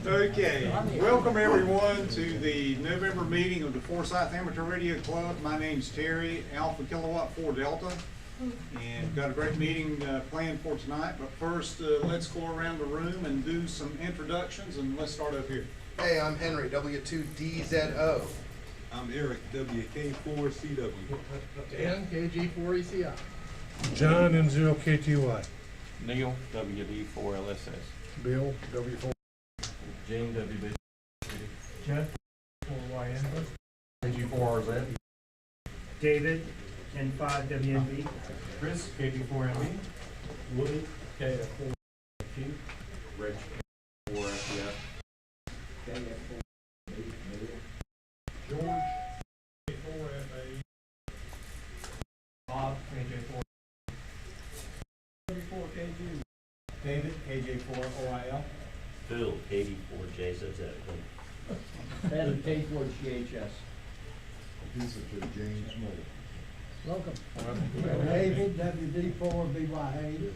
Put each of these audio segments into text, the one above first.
Okay, welcome everyone to the November meeting of the Forsyth Amateur Radio Club. My name's Terry, Alpha Kilowatt 4 Delta, and got a great meeting planned for tonight. But first, let's go around the room and do some introductions, and let's start up here. Hey, I'm Henry, W2DZO. I'm Eric, WK4CW. Dan, KG4ECI. John, N0KTY. Neil, WD4LSS. Bill, W4. Gene, WB. Jeff, 4YN. KG4RZ. David, N5WNB. Chris, KG4MB. Woody, KF4Q. Rich, 4FDF. George, K4FA. Bob, KJ4. 34KG. David, KJ4OIL. Phil, KD4JZZ. Adam, K4GHS. These are to James Moore. Welcome. David, WD4BYA.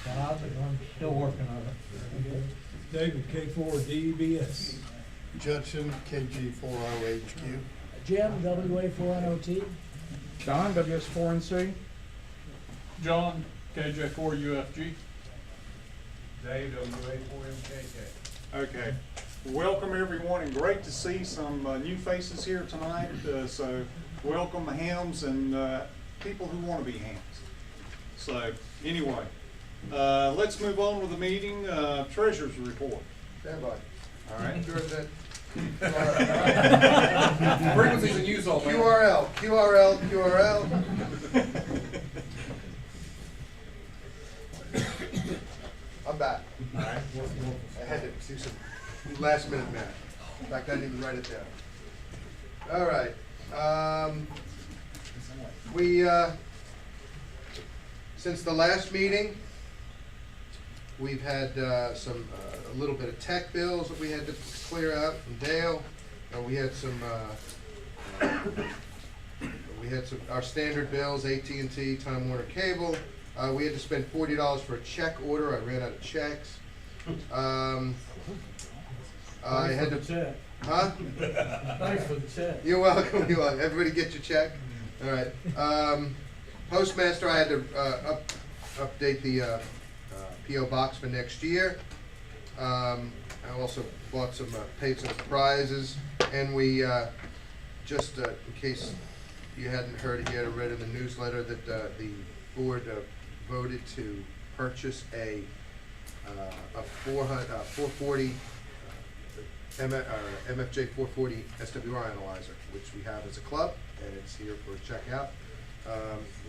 Bob, I'm still working on it. David, K4DBS. Judson, KG4OHQ. Jim, WA4NOT. John, WS4NC. John, KJ4UFG. Dave, WA4MKK. Okay, welcome everyone, and great to see some new faces here tonight. So welcome hams and people who want to be hams. So anyway, let's move on with the meeting. Treasurer's report. Stand by. All right. Sure that Frequencies in use all man. QRL. I'm back. All right. I had to do some last minute math. In fact, I didn't even write it down. All right. We, since the last meeting, we've had a little bit of tech bills that we had to clear out from Dale. We had some our standard bills, AT&T, Time Warner Cable. We had to spend $40 for a check order. I ran out of checks. I had to check. Huh? Thanks for the check. You're welcome. You welcome. Everybody get your check. All right. Postmaster, I had to update the PO box for next year. I also bought some paid some prizes, and we just in case you hadn't heard it yet or read in the newsletter that the board voted to purchase a 440 MFJ 440 SWR analyzer, which we have as a club, and it's here for a checkout.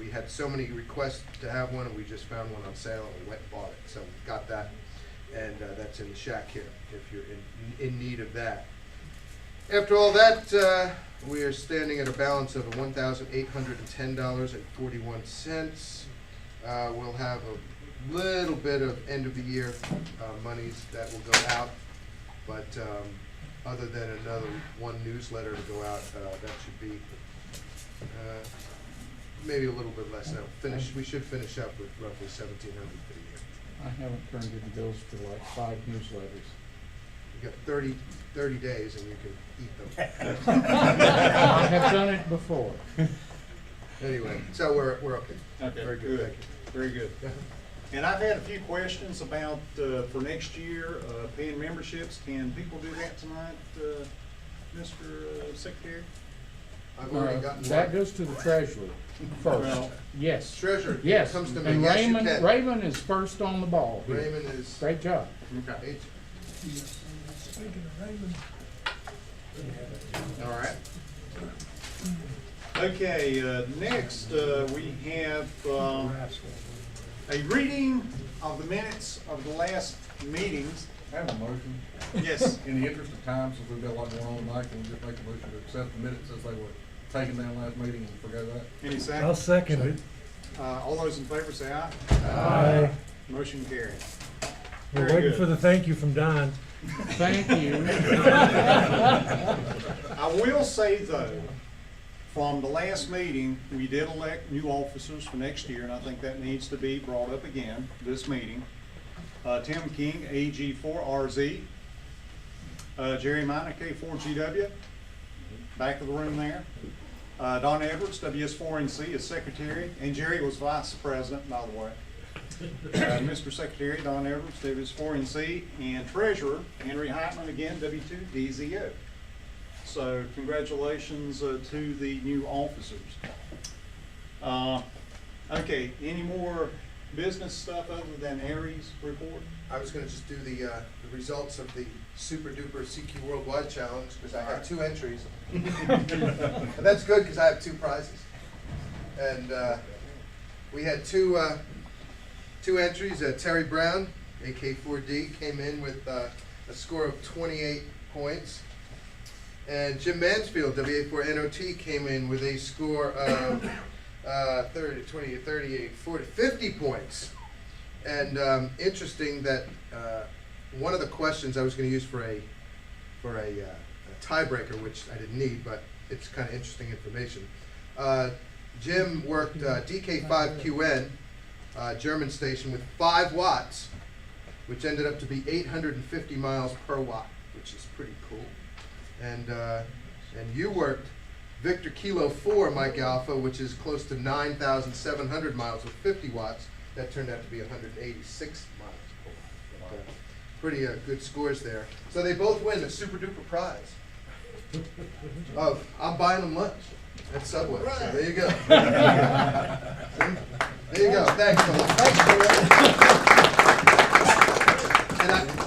We had so many requests to have one, and we just found one on sale, and we went and bought it. So we got that, and that's in the shack here if you're in need of that. After all that, we are standing at a balance of $1,810.41. We'll have a little bit of end of the year monies that will go out, but other than another one newsletter to go out, that should be maybe a little bit less now. We should finish up with roughly $1,700 for the year. I haven't turned in the bills for like 5 newsletters. You got 30 days and you can eat them. I have done it before. Anyway, so we're okay. Okay, Very good. Thank you. Very good. And I've had a few questions about for next year paying memberships. Can people do that tonight, Mr. Secretary? I've already gotten That one. goes to the treasurer first. Well, Yes. Treasurer, Yes. comes to me. And Yes, you can. Raymond is first on the ball here. Raymond is. Great job. Okay. Speaking of Raymond. All right. Okay, next we have a reading of the minutes of the last meetings. I have a motion. Yes. In the interest of time, since we've got a lot going on tonight, can we just make a motion to accept the minutes as they were taken down last meeting and forget that? Any I'll second? second it. All those in favor say aye. Aye. Motion carried. We're Very waiting good. for the thank you from Don. Thank you. I will say though, from the last meeting, we did elect new officers for next year, and I think that needs to be brought up again, this meeting. Tim King, AG4RZ. Jerry Minor, K4GW, back of the room there. Don Edwards, WS4NC, is secretary, and Jerry was vice president, by the way. Mr. Secretary, Don Edwards, WS4NC, and treasurer, Henry Heitman, again, W2DZO. So congratulations to the new officers. Okay, any more business stuff other than Harry's report? I was gonna just do the results of the Super Duper CQ Worldwide Challenge, because I had 2 entries. And that's good, because I have 2 prizes. And we had two entries. Terry Brown, AK4D, came in with a score of 28 points. And Jim Mansfield, WA4NOT, came in with a score of 50 points. And interesting that one of the questions I was going to use for a tiebreaker, which I didn't need, but it's kind of interesting information. Jim worked DK5QN, German station, with 5 watts, which ended up to be 850 miles per watt, which is pretty cool. And you worked Victor Kilo 4, Mike Alpha, which is close to 9,700 miles with 50 watts. That turned out to be 186 miles per watt. Pretty good scores there. So they both win the super duper prize of I'm buying them lunch at Subway. Right. So there you go. There you go. Thanks, fellas.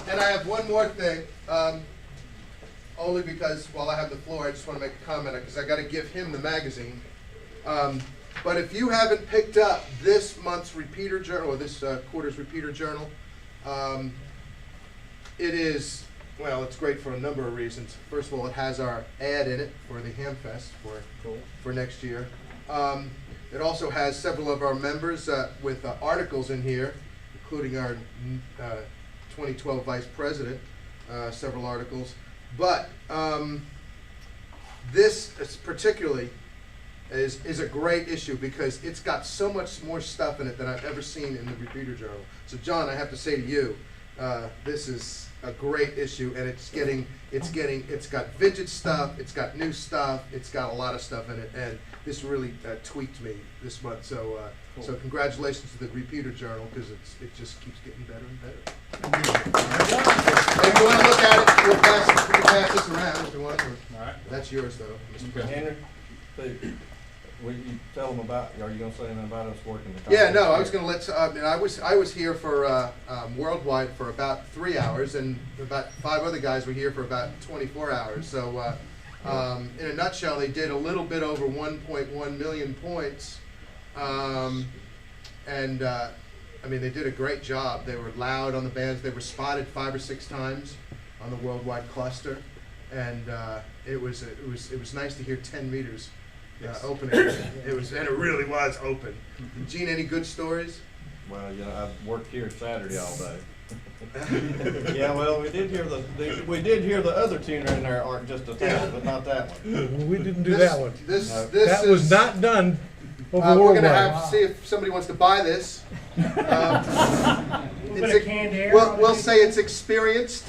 And I have one more thing. Only because while I have the floor, I just want to make a comment because I got to give him the magazine. But if you haven't picked up this month's repeater journal, or this quarter's repeater journal, it is, well, it's great for a number of reasons. First of all, it has our ad in it for the Hamfest for next year. It also has several of our members with articles in here, including our 2012 Vice President, several articles. But this is particularly is a great issue because it's got so much more stuff in it than I've ever seen in the Repeater Journal. So John, I have to say to you, this is a great issue, and it's got vintage stuff, it's got new stuff, it's got a lot of stuff in it, and this really tweaked me this month. So cool. So congratulations to the Repeater Journal because it just keeps getting better and better. If you want to look at it, we can pass this around if you want. All right. That's yours though, Mr. President. Henry, will you tell them about, are you going to say anything about us working the Yeah, no, I was going to let, I was here for Worldwide for about 3 hours, and about 5 other guys were here for about 24 hours. So in a nutshell, they did a little bit over 1.1 million points. I mean, they did a great job. They were loud on the bands. They were spotted 5 or 6 times on the Worldwide cluster, and it was nice to hear 10 meters opening. It really was open. Gene, any good stories? Well, you know, I've worked here Saturday all day. Yeah, well, we did hear the other tuner in there, Art, just a tad, but not that one. We didn't do that one. That was not done over we're Worldwide. going to have to see if somebody wants to buy this. We'll say it's experienced.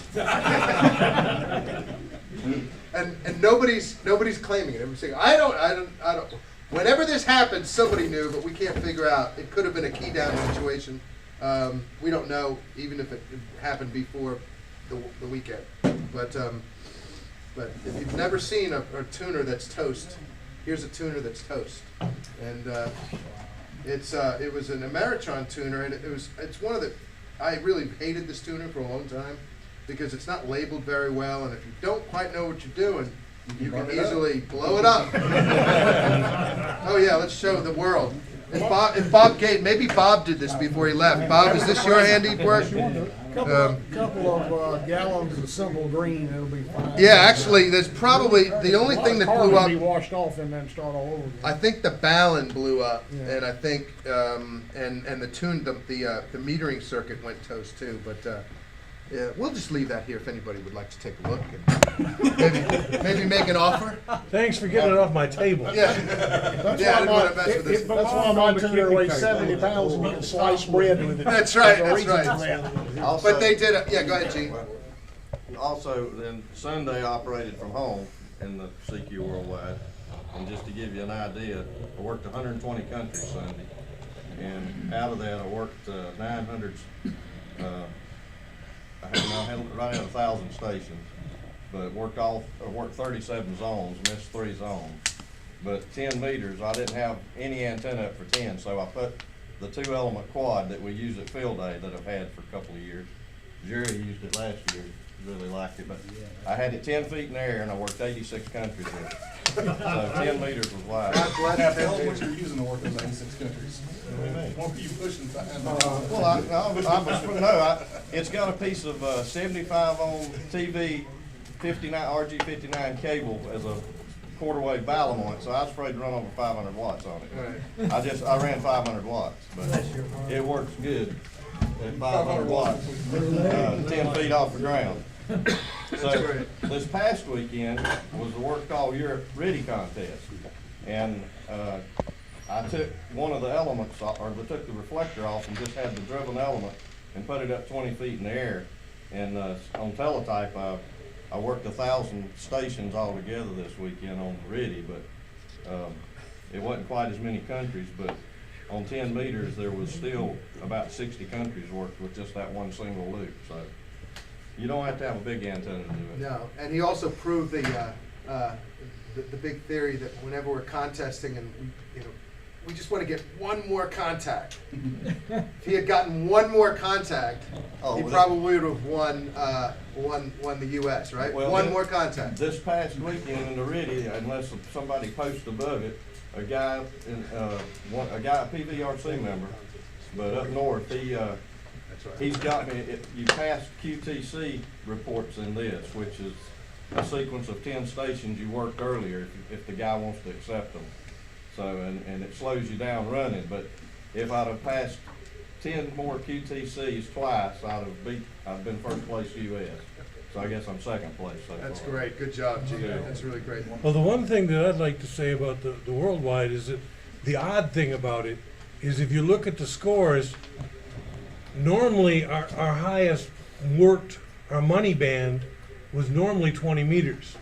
And nobody's claiming it. Everybody's saying, I don't. Whenever this happened, somebody knew, but we can't figure out. It could have been a key down situation. We don't know, even if it happened before the weekend. But if you've never seen a tuner that's toast, here's a tuner that's toast. And it was an Ameritron tuner, and it's one of the. I really hated this tuner for a long time because it's not labeled very well, and if you don't quite know what you're doing, you can easily blow it up. Oh yeah, let's show the world. If Bob Gate, maybe Bob did this before he left. Bob, is this your handiwork? Couple of gallons of simple green, it'll be fine. Yeah, actually, there's probably the only thing that blew up. Be washed off and then start all over again. I think the ballon blew up, Yeah. and I think and the metering circuit went toast too. But Yeah, we'll just leave that here if anybody would like to take a look and maybe make an offer. Thanks for getting it off my table. Yeah. That's Yeah, I why didn't wanna mess with this. that's why my tuner weighs 70 pounds and getting sliced bread with it. That's right, There's a that's reason right. for that. Also- But they did, yeah, go ahead, Gene. Also, then Sunday operated from home in the CQ Worldwide. And just to give you an idea, I worked 120 countries Sunday. And out of that, I worked 900, I had right at 1,000 stations. But worked 37 zones, missed 3 zones. But 10 meters, I didn't have any antenna up for 10, so I put the 2-element quad that we use at field day that I've had for a couple of years. Jerry used it last year, really liked it, but I had it 10 feet in the air and I worked 86 countries with it. So 10 meters was wide. God bless Now, them. tell them what you're using to work in 96 countries. What were you pushing? Well, it's got a piece of 75 ohm TV 59 RG59 cable as a quarter-wave balun on it, so I was afraid to run over 500 watts on it. I ran 500 watts, but it works good at 500 watts, 10 feet off the ground. So this past weekend was the Work All Europe Ready contest, and I took one of the elements, or I took the reflector off and just had the driven element and put it up 20 feet in the air. And on teletype, I worked 1,000 stations altogether this weekend on Ready, but it wasn't quite as many countries, but on 10 meters, there was still about 60 countries worked with just that one single loop. So you don't have to have a big antenna to do it. No, and he also proved the big theory that whenever we're contesting and we just want to get one more contact. If he had gotten one more contact, he probably would have won the U.S. Right? Well, one more contact. This past weekend in the Ready, unless somebody posts above it, a guy, a PVRC member, but up north, he's got me. You passed QTC reports in this, which is a sequence of 10 stations you worked earlier, if the guy wants to accept them. So, and it slows you down running, but if I'd have passed 10 more QTCs twice, I'd been first place US. So I guess I'm second place so far. That's great. Good job, Gene. That's really great. Well, the one thing that I'd like to say about the worldwide is that the odd thing about it is if you look at the scores, normally our highest worked, our money band was normally 20 meters.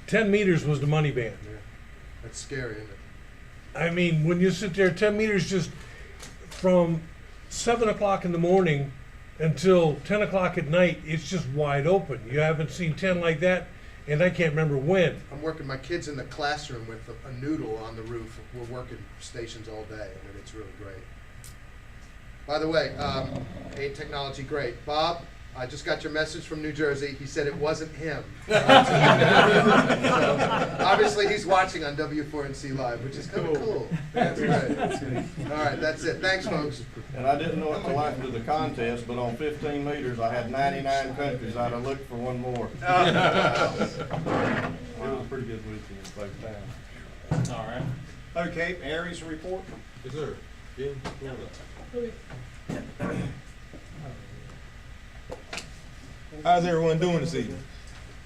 10 meters was the money band. That's scary, isn't it? I mean, when you sit there, 10 meters just from 7 o'clock in the morning until 10 o'clock at night, it's just wide open. You haven't seen 10 like that, and I can't remember when. I'm working my kids in the classroom with a noodle on the roof. We're working stations all day. I mean, it's really great. By the way, ain't technology great? Bob, I just got your message from New Jersey. He said it wasn't him. So, obviously, he's watching on W4NC Live, which is kind of cool. That's great. All right, that's it. Thanks, folks. And I didn't know it till after the contest, but on 15 meters, I had 99 countries. I'd have looked for one more. It was a pretty good weekend, both times. All right. Okay, Aries report. Yes, sir. Jim, how's everyone doing this evening?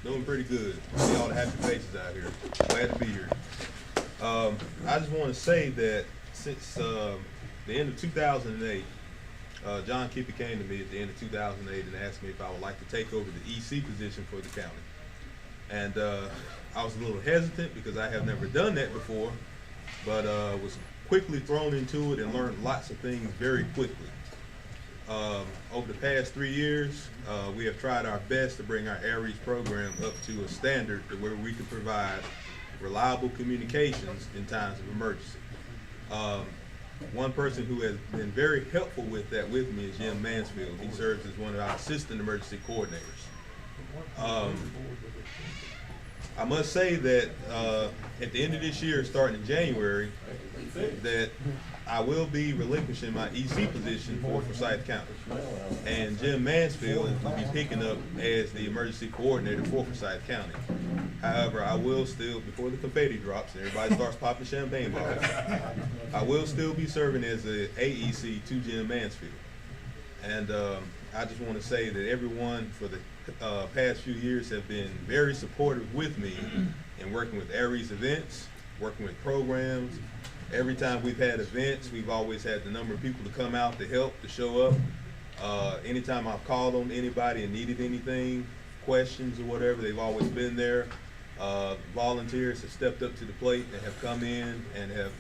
Doing pretty good. See all the happy faces out here. Glad to be here. I just want to say that since the end of 2008, John Kippy came to me at the end of 2008 and asked me if I would like to take over the EC position for the county. And I was a little hesitant because I have never done that before, but was quickly thrown into it and learned lots of things very quickly. Over the past 3 years, we have tried our best to bring our Aries program up to a standard to where we can provide reliable communications in times of emergency. One person who has been very helpful with that with me is Jim Mansfield. He serves as one of our assistant emergency coordinators. I must say that at the end of this year, starting in January, that I will be relinquishing my EC position for Forsyth County. And Jim Mansfield will be picking up as the emergency coordinator for Forsyth County. However, I will still, before the confetti drops and everybody starts popping champagne bottles, I will still be serving as an AEC to Jim Mansfield. And I just want to say that everyone for the past few years have been very supportive with me in working with Aries events, working with programs. Every time we've had events, we've always had the number of people to come out to help, to show up. Anytime I've called on anybody and needed anything, questions or whatever, they've always been there. Volunteers have stepped up to the plate and have come in and have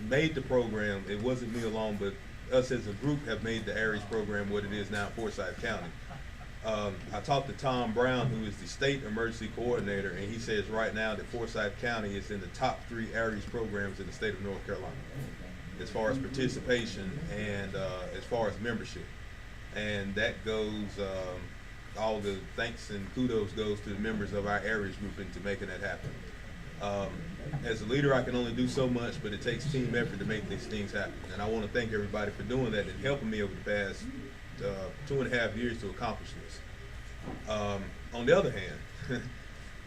made the program. It wasn't me alone, but us as a group have made the Aries program what it is now in Forsyth County. I talked to Tom Brown, who is the state emergency coordinator, and he says right now that Forsyth County is in the top 3 Aries programs in the state of North Carolina as far as participation and as far as membership. And that goes, all the thanks and kudos goes to the members of our Aries group into making that happen. As a leader, I can only do so much, but it takes team effort to make these things happen. And I want to thank everybody for doing that and helping me over the past 2.5 years to accomplish this. On the other hand,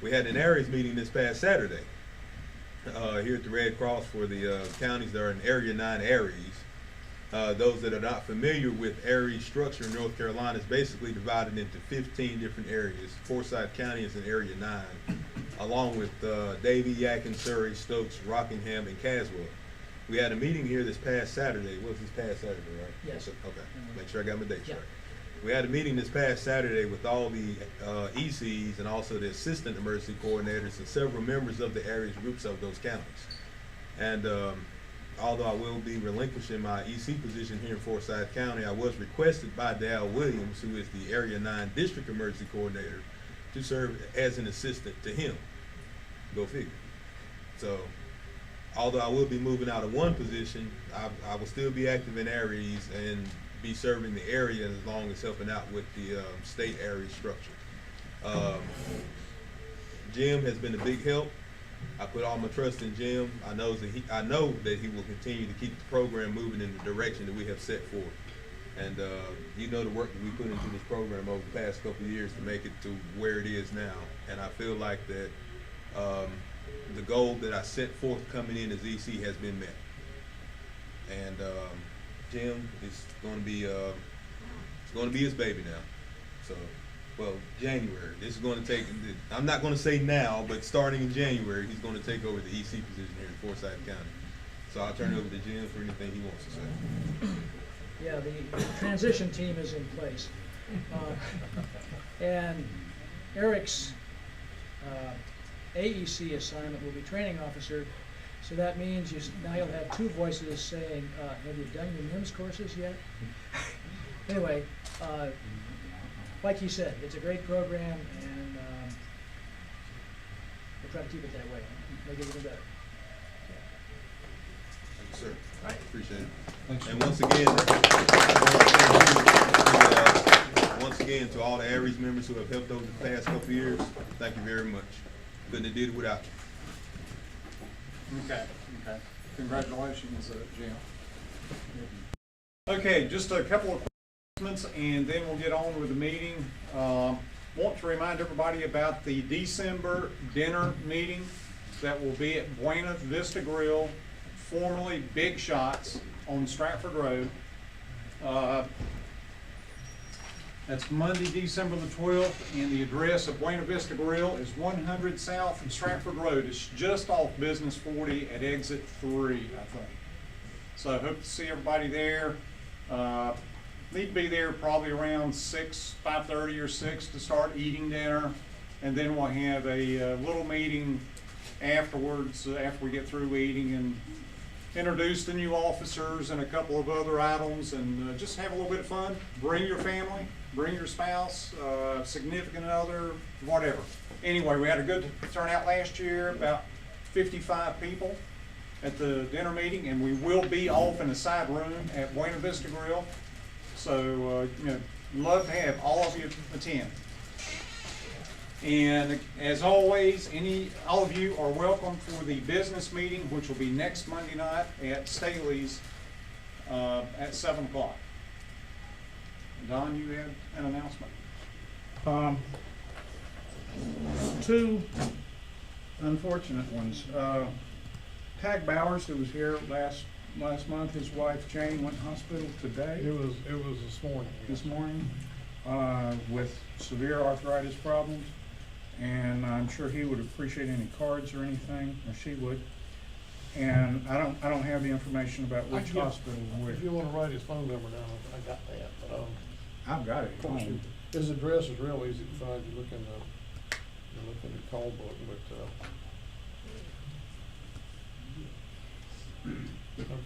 we had an Aries meeting this past Saturday here at the Red Cross for the counties that are in Area 9 Aries. Those that are not familiar with Aries structure in North Carolina is basically divided into 15 different areas. Forsyth County is in Area 9, along with Davie, Yadkin, Surrey, Stokes, Rockingham, and Caswell. We had a meeting here this past Saturday. What was this past Saturday, right? Yes. Okay, make sure I got my dates Yeah. right. We had a meeting this past Saturday with all the ECs and also the assistant emergency coordinators and several members of the Aries groups of those counties. And although I will be relinquishing my EC position here in Forsyth County, I was requested by Dal Williams, who is the Area 9 District Emergency Coordinator, to serve as an assistant to him. Go figure. So, although I will be moving out of one position, I will still be active in Aries and be serving the area as long as helping out with the state Aries structure. Jim has been a big help. I put all my trust in Jim. I know that he will continue to keep the program moving in the direction that we have set forth. And you know the work that we put into this program over the past couple of years to make it to where it is now. And I feel like that the goal that I set forth coming in as EC has been met. And Jim is going to be it's going to be his baby now. So. Well, January. This is going to take, I'm not going to say now, but starting in January, he's going to take over the EC position here in Forsyth County. So I'll turn it over to Jim for anything he wants to say. Yeah, the transition team is in place. And Eric's AEC assignment will be training officer, so that means now you'll have 2 voices saying, have you done your NIMS courses yet? Anyway, like he said, it's a great program, and we'll try to keep it that way, make it even better. Thank you, sir. All right. Appreciate it. Thanks. And once again, to all the Aries members who have helped over the past couple of years, thank you very much. Couldn't have did it without you. Okay. Congratulations, Jim. Okay, just a couple of and then we'll get on with the meeting. Want to remind everybody about the December dinner meeting that will be at Buena Vista Grill, formerly Big Shots on Stratford Road. That's Monday, December the 12th, and the address of Buena Vista Grill is 100 South Stratford Road. It's just off Business 40 at exit 3, I think. So I hope to see everybody there. Need to be there probably around 5:30 or 6 to start eating dinner, and then we'll have a little meeting afterwards after we get through eating and introduce the new officers and a couple of other items, and just have a little bit of fun. Bring your family, bring your spouse, significant other, whatever. Anyway, we had a good turnout last year, about 55 people at the dinner meeting, and we will be off in a side room at Buena Vista Grill. So, love to have all of you attend. And as always, all of you are welcome for the business meeting, which will be next Monday night at Staley's at 7 o'clock. Don, you had an announcement. 2 unfortunate ones. Tag Bowers, who was here last month, his wife Jane went to hospital today. It was this morning. This morning. with severe arthritis problems, and I'm sure he would appreciate any cards or anything, or she would. And I don't have the information about which hospital or If which. you wanna write his phone number down, I got that, but, I've got it of at course, home. his address is real easy to find, you look in the call book, but,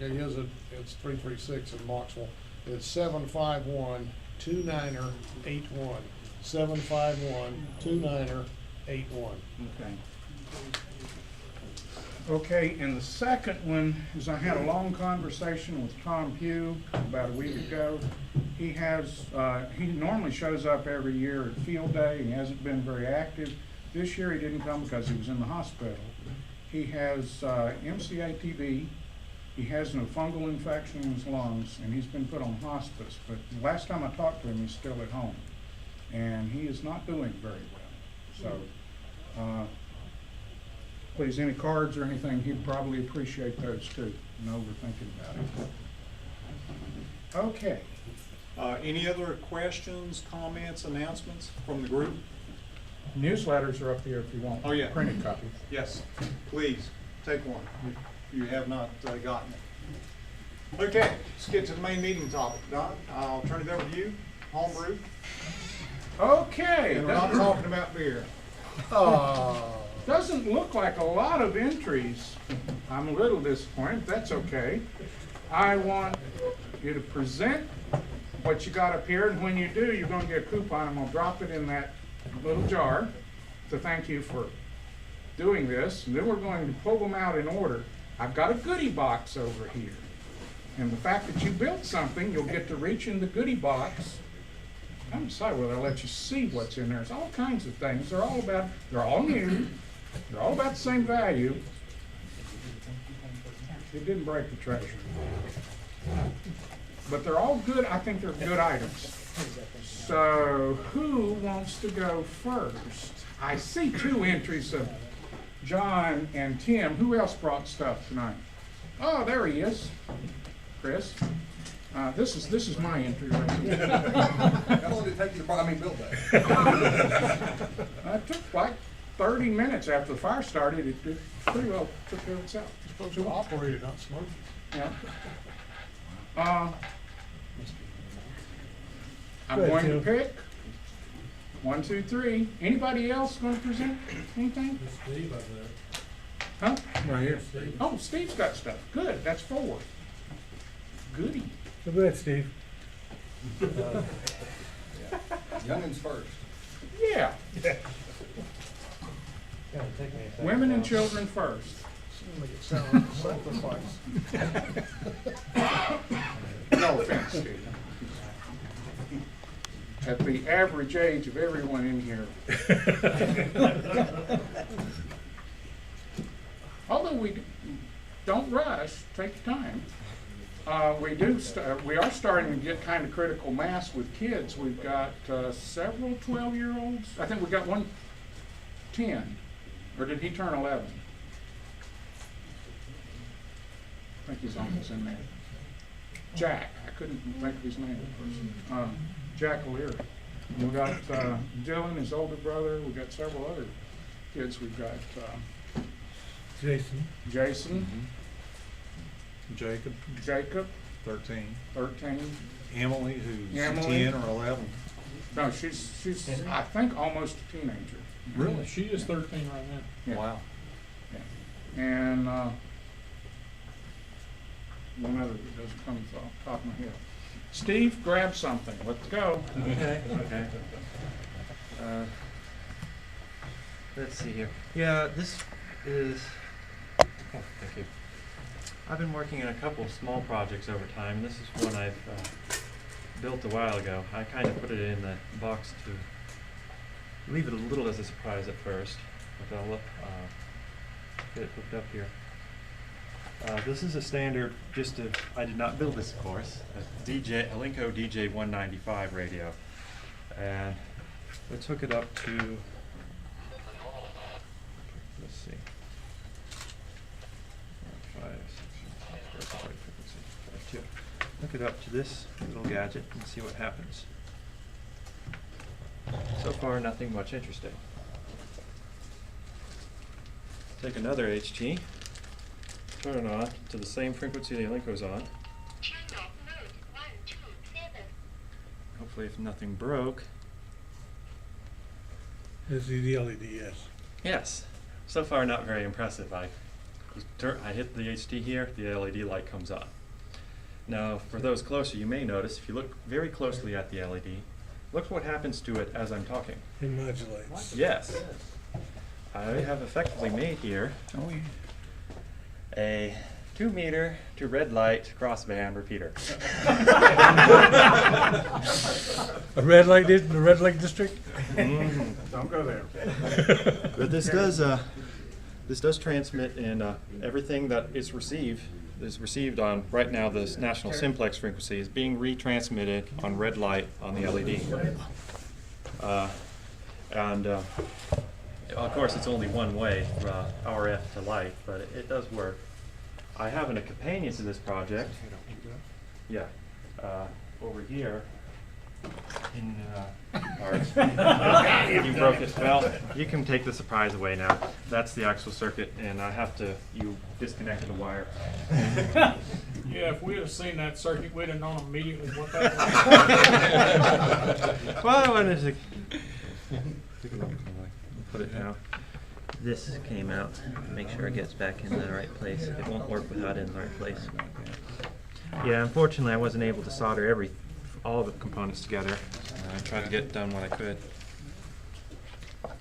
okay, it's 336 in Marksville, it's 751-2981, 751-2981. Okay. Okay, and the second one is I had a long conversation with Tom Pugh about a week ago. He normally shows up every year at field day. He hasn't been very active. This year he didn't come because he was in the hospital. He has MCA-TB. He has no fungal infection in his lungs, and he's been put on hospice. But the last time I talked to him, he's still at home, and he is not doing very well. So, please, any cards or anything, he'd probably appreciate those too. No overthinking about it. Okay. Any other questions, comments, announcements from the group? Newsletters are up here if you want. Oh, yeah. Printed copy. Yes, please, take one if you have not gotten it. Okay, let's get to the main meeting topic. Don, I'll turn it over to you. Homebrew. Okay. And we're not talking about beer. Doesn't look like a lot of entries. I'm a little disappointed. That's okay. I want you to present what you got up here, and when you do, you're going to get a coupon. I'm going to drop it in that little jar to thank you for doing this, and then we're going to pull them out in order. I've got a goodie box over here, and the fact that you built something, you'll get to reach in the goodie box. I'm deciding whether I'll let you see what's in there. There's all kinds of things. They're all new. They're all about the same value. It didn't break the treasure. But they're all good. I think they're good items. So who wants to go first? I see two entries of John and Tim. Who else brought stuff tonight? Oh, there he is. Chris. This is my entry right here. How long did it take you to build that? It took like 30 minutes after the fire started. It pretty well took care of itself. you're supposed to operate it, not smoke it. Yeah. I'm Go ahead, going to Tim. pick 1, 2, 3. Anybody else going to present anything? Steve, I think. Huh? Right here. Oh, Steve's got stuff. Good. That's 4. Goody. So go ahead, Steve. Youngins first. Yeah. Women and children first. Make it sound like a sacrifice. No offense, Steve. At the average age of everyone in here. Although we don't rush, take your time. We are starting to get kind of critical mass with kids. We've got several 12-year-olds. I think we got one 10, or did he turn 11? I think he's almost in there. Jack, I couldn't think of his name. Jack O'Leary. We got Dylan, his older brother. We got several other kids. We've got Jason. Jacob, Jacob, 13. 13. Emily, who's Emily. 10 or 11. No, she's I think almost a teenager. Really? She is 13 right now. Yeah. Wow. Yeah. And one other that doesn't come off the top of my head. Steve, grab something. Let's go. Okay. Let's see here. Yeah, this is, oh, thank you. I've been working on a couple of small projects over time. This is one I've built a while ago. I kind of put it in the box to leave it a little as a surprise at first, but I'll get it hooked up here. This is a standard, I did not build this, of course, a Linko DJ 195 radio. And let's hook it up to, let's see, 5, 6, hook it up to this little gadget and see what happens. So far, nothing much interesting. Take another HT, turn it on to the same frequency the link goes on. Hopefully if nothing broke. This is the LED, yes. Yes, so far not very impressive. I hit the HT here, the LED light comes on. Now for those closer, you may notice, if you look very closely at the LED, look what happens to it as I'm talking. It modulates. Yes. I have effectively made here a 2 meter to red light crossband repeater. A red light in the red light district? Don't go there. But this does transmit in everything that is received on right now. This national simplex frequency is being retransmitted on red light on the LED. Of course, it's only one way, RF to light, but it does work. I have a companion to this project. Yeah, over here in ours. You broke it. Well, you can take the surprise away now. That's the actual circuit, and you disconnected the wire. Yeah, if we'd have seen that circuit, we'd have known immediately what that was. Well, I wanted to put it now. This came out. Make sure it gets back in the right place. It won't work without it in the right place. Yeah, unfortunately I wasn't able to solder all the components together. I tried to get done what I could.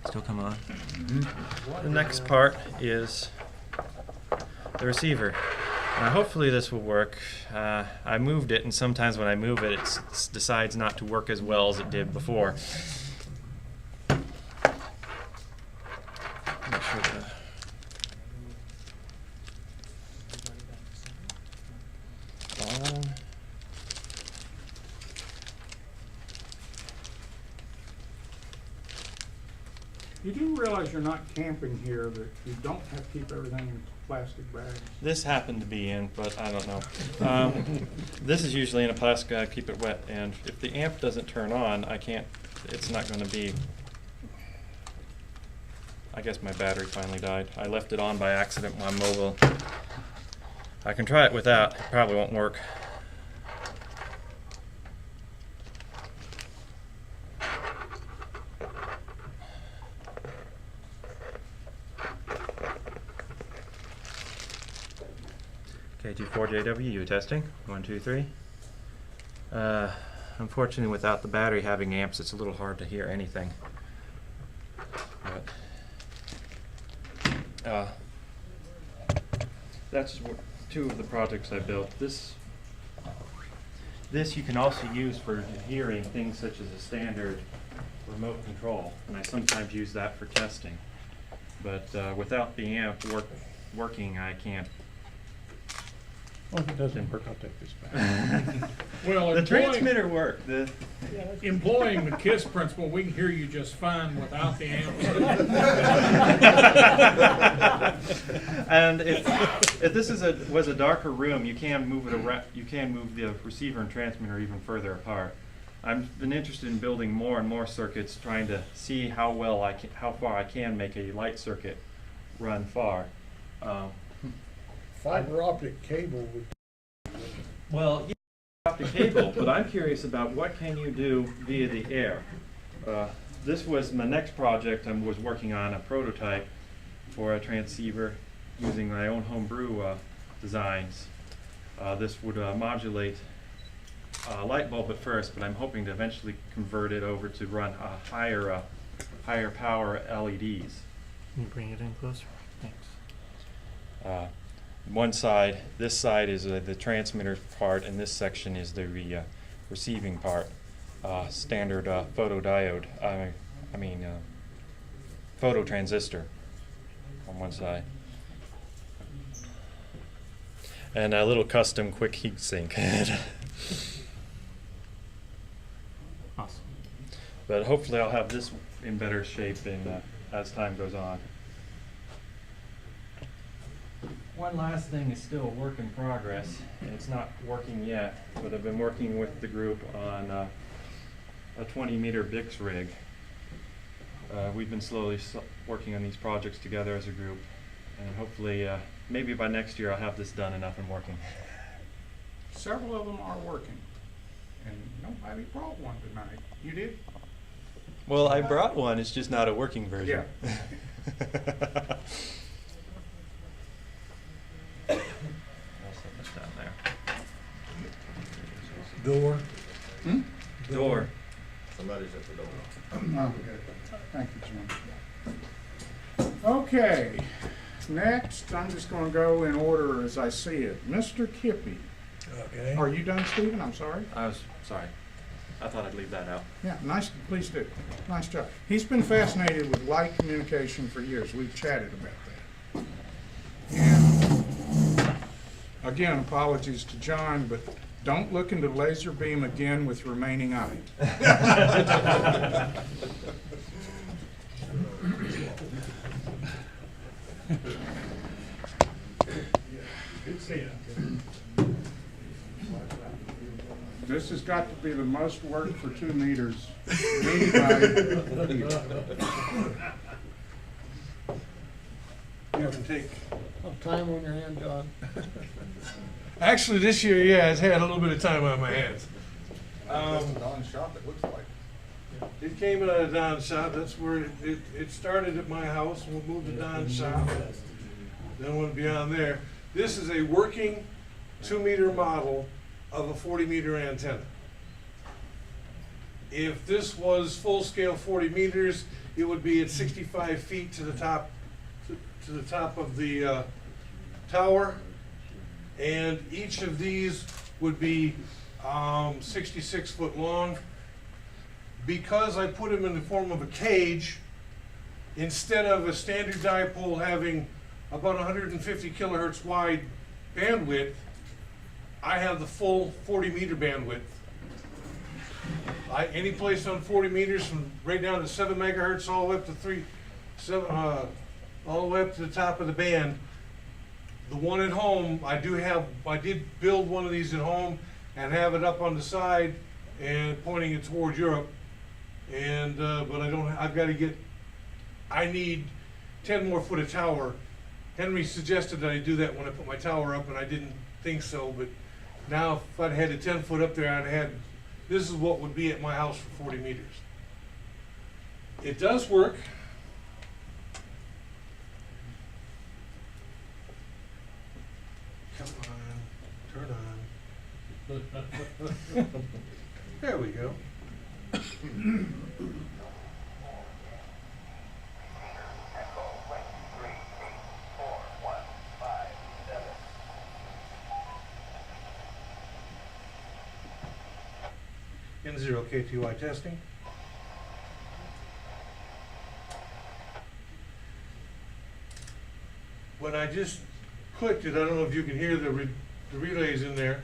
Still come on. The next part is the receiver. Now hopefully this will work. I moved it, and sometimes when I move it, it decides not to work as well as it did before. Make sure You do realize you're not camping here, that you don't have to keep everything in plastic bags? This happened to be in, but I don't know. This is usually in a plastic bag, keep it wet, and if the amp doesn't turn on, it's not going to be. I guess my battery finally died. I left it on by accident while I'm mobile. I can try it without, it probably won't work. K24JW testing, 1, 2, 3. Unfortunately, without the battery having amps, it's a little hard to hear anything. But, that's two of the projects I built. This you can also use for hearing things such as a standard remote control, and I sometimes use that for testing. But without the amp working, I can't. Well, if it doesn't work, I'll take this back. Well, The transmitter worked. employing the KISS principle, we can hear you just fine without the amps. And if this was a darker room, you can move it around. You can move the receiver and transmitter even further apart. I've been interested in building more and more circuits, trying to see how far I can make a light circuit run far. Fiber optic cable would. Well, yeah, off the cable, but I'm curious about what can you do via the air. This was my next project. I was working on a prototype for a transceiver using my own home brew designs. This would modulate a light bulb at first, but I'm hoping to eventually convert it over to run higher power LEDs. Can you bring it in closer? Thanks. This side is the transmitter part, and this section is the receiving part. Standard photodiode, phototransistor on one side. And a little custom quick heat sink. Awesome. But hopefully I'll have this in better shape as time goes on. One last thing is still a work in progress. It's not working yet, but I've been working with the group on a 20-meter Bix rig. we've been slowly working on these projects together as a group, and hopefully, maybe by next year I'll have this done and up and working. Several of them are working, and nobody brought one tonight. You did? Well, I brought one, it's just not a working version. Yeah. I'll set this down there. Door. Hmm? Door. Somebody's at the door. Oh, thank you, Jim. Okay, next, I'm just gonna go in order as I see it. Mr. Kippy. Okay. Are you done, Stephen? I'm sorry. I was sorry. I thought I'd leave that out. Yeah, nice, please do. Nice job. He's been fascinated with light communication for years. We've chatted about that. And again, apologies to John, but don't look into laser beam again with remaining eye. This has got to be the most work for 2 meters. Anybody. You can take. Time on your hand, John. Actually, this year, yeah, it's had a little bit of time on my hands. Don shop, it looks like. It came out of Don's shop. That's where it started at my house. We'll move to Don's shop. Then went beyond there. This is a working 2-meter model of a 40-meter antenna. If this was full-scale 40 meters, it would be at 65 feet to the top, to the top of the tower, and each of these would be 66 foot long. Because I put them in the form of a cage, instead of a standard dipole having about 150 kilohertz wide bandwidth, I have the full 40 meter bandwidth. Any place on 40 meters from right down to 7 megahertz all the way up to all the way up to the top of the band. The one at home, I did build one of these at home and have it up on the side and pointing it towards Europe. And but I need 10 more foot of tower. Henry suggested that I do that when I put my tower up, and I didn't think so, but now if I'd had a 10 foot up there, this is what would be at my house for 40 meters. It does work. Come on, turn on. There we go. N0 KTY testing. When I just clicked it, I don't know if you can hear the relays in there.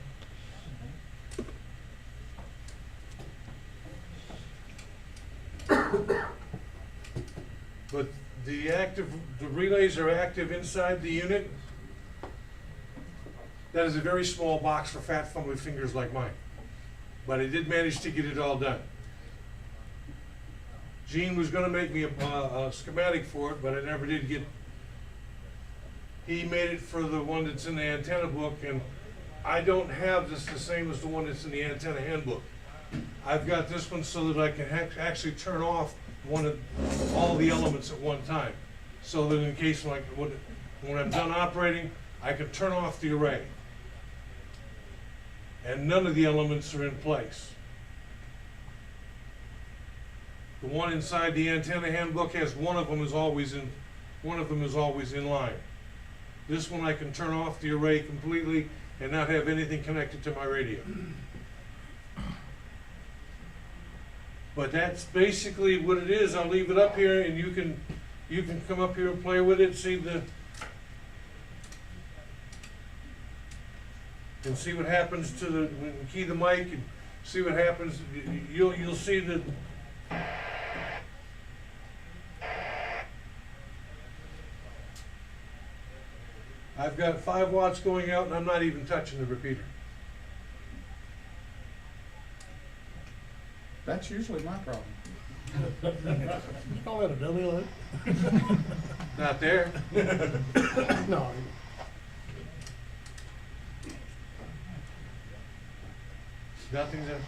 But the relays are active inside the unit. That is a very small box for fat, fumbly fingers like mine. But I did manage to get it all done. Gene was going to make me a schematic for it, but I never did get. He made it for the one that's in the antenna book, and I don't have this the same as the one that's in the antenna handbook. I've got this one so that I can actually turn off all the elements at one time, so that in case when I'm done operating, I can turn off the array. And none of the elements are in place. The one inside the antenna handbook has one of them is always in line. This one I can turn off the array completely and not have anything connected to my radio. But that's basically what it is. I'll leave it up here, and you can come up here and play with it, see what happens to when you key the mic and see what happens. You'll see that. I've got 5 watts going out, and I'm not even touching the repeater. That's usually my problem. You call that a dummy line? Not there. No. Nothing's in.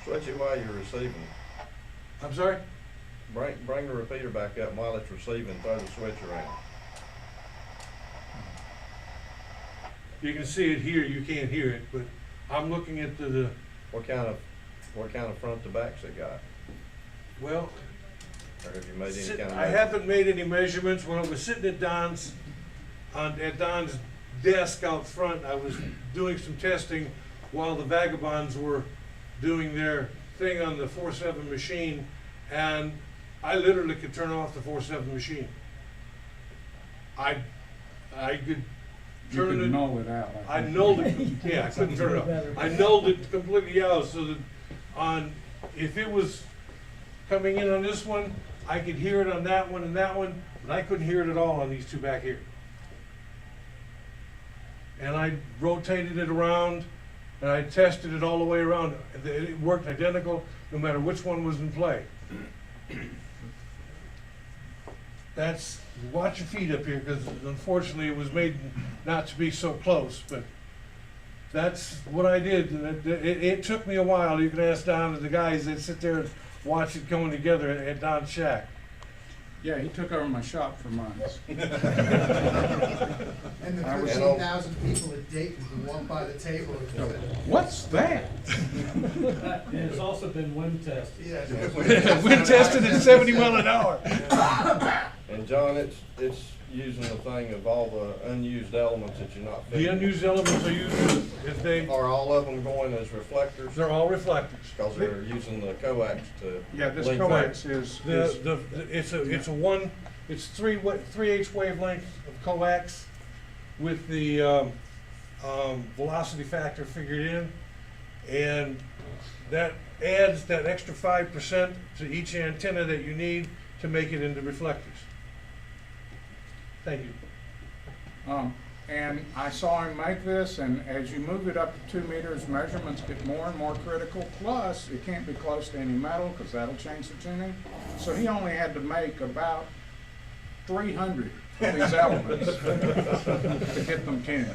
Switch it while you're receiving. I'm sorry? Bring the repeater back up, and while it's receiving, throw the switch around. You can see it here, you can't hear it, but I'm looking at the What kind of front to backs it got? well, Or have you made any kind of? I haven't made any measurements. When I was sitting at at Don's desk out front, I was doing some testing while the vagabonds were doing their thing on the 4.7 machine, and I literally could turn off the 4.7 machine. I could You turn can it. null it out. I nulled it. Yeah, I couldn't turn it off. I nulled it completely out so that if it was coming in on this one, I could hear it on that one and that one, but I couldn't hear it at all on these two back here. And I rotated it around, and I tested it all the way around. It worked identical no matter which one was in play. Watch your feet up here, because unfortunately it was made not to be so close, but that's what I did. And it took me a while. You can ask Don and the guys that sit there and watch it coming together at Don's shack. Yeah, he took over my shop for months. And the I was- 15,000 people at Dayton who walk by the table and go, What's that? And it's also been wind tested. yeah. Wind tested at 70 miles an hour. And John, it's using the thing of all the unused elements that you're not The fitting. unused elements are used if they, Are all of them going as reflectors? they're all reflectors. Because they're using the coax to. Yeah, this link coax that. is, It's 3H wavelength of coax with the velocity factor figured in, and that adds that extra 5% to each antenna that you need to make it into reflectors. Thank you. and I saw him make this, and as you move it up to 2 meters, measurements get more and more critical. Plus, it can't be close to any metal, because that'll change the tuning. So he only had to make about 300 of these elements to get them tuned.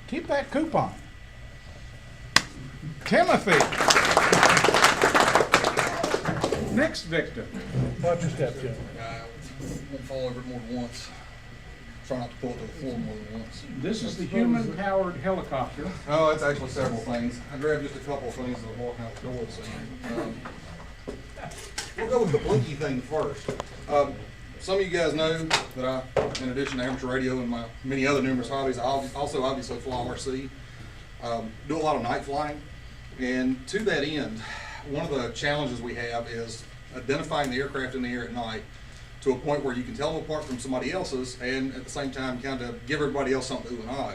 Keep that coupon. Timothy. Next victim. Watch your step, Jim. Won't fall over it more than once. Try not to pull it to the floor more than once. This is the human-powered helicopter. Oh, it's actually several things. I grabbed just a couple of things as I'm walking out the door this evening. We'll go with the blinky thing first. Some of you guys know that I, in addition to amateur radio and my many other numerous hobbies, I also obviously fly RC. Do a lot of night flying. And to that end, one of the challenges we have is identifying the aircraft in the air at night to a point where you can tell them apart from somebody else's, and at the same time kind of give everybody else something to ooh and ah.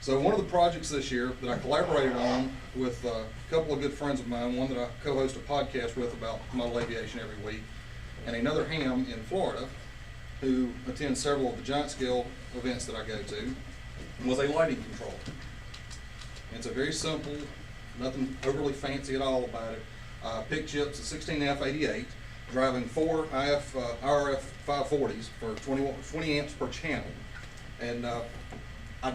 So one of the projects this year that I collaborated on with a couple of good friends of mine, one that I co-host a podcast with about model aviation every week, and another ham in Florida who attends several of the giant scale events that I go to, was a lighting control. It's a very simple, nothing overly fancy at all about it. Pick chips at 16F88, driving 4 RF 540s for 20 amps per channel. And I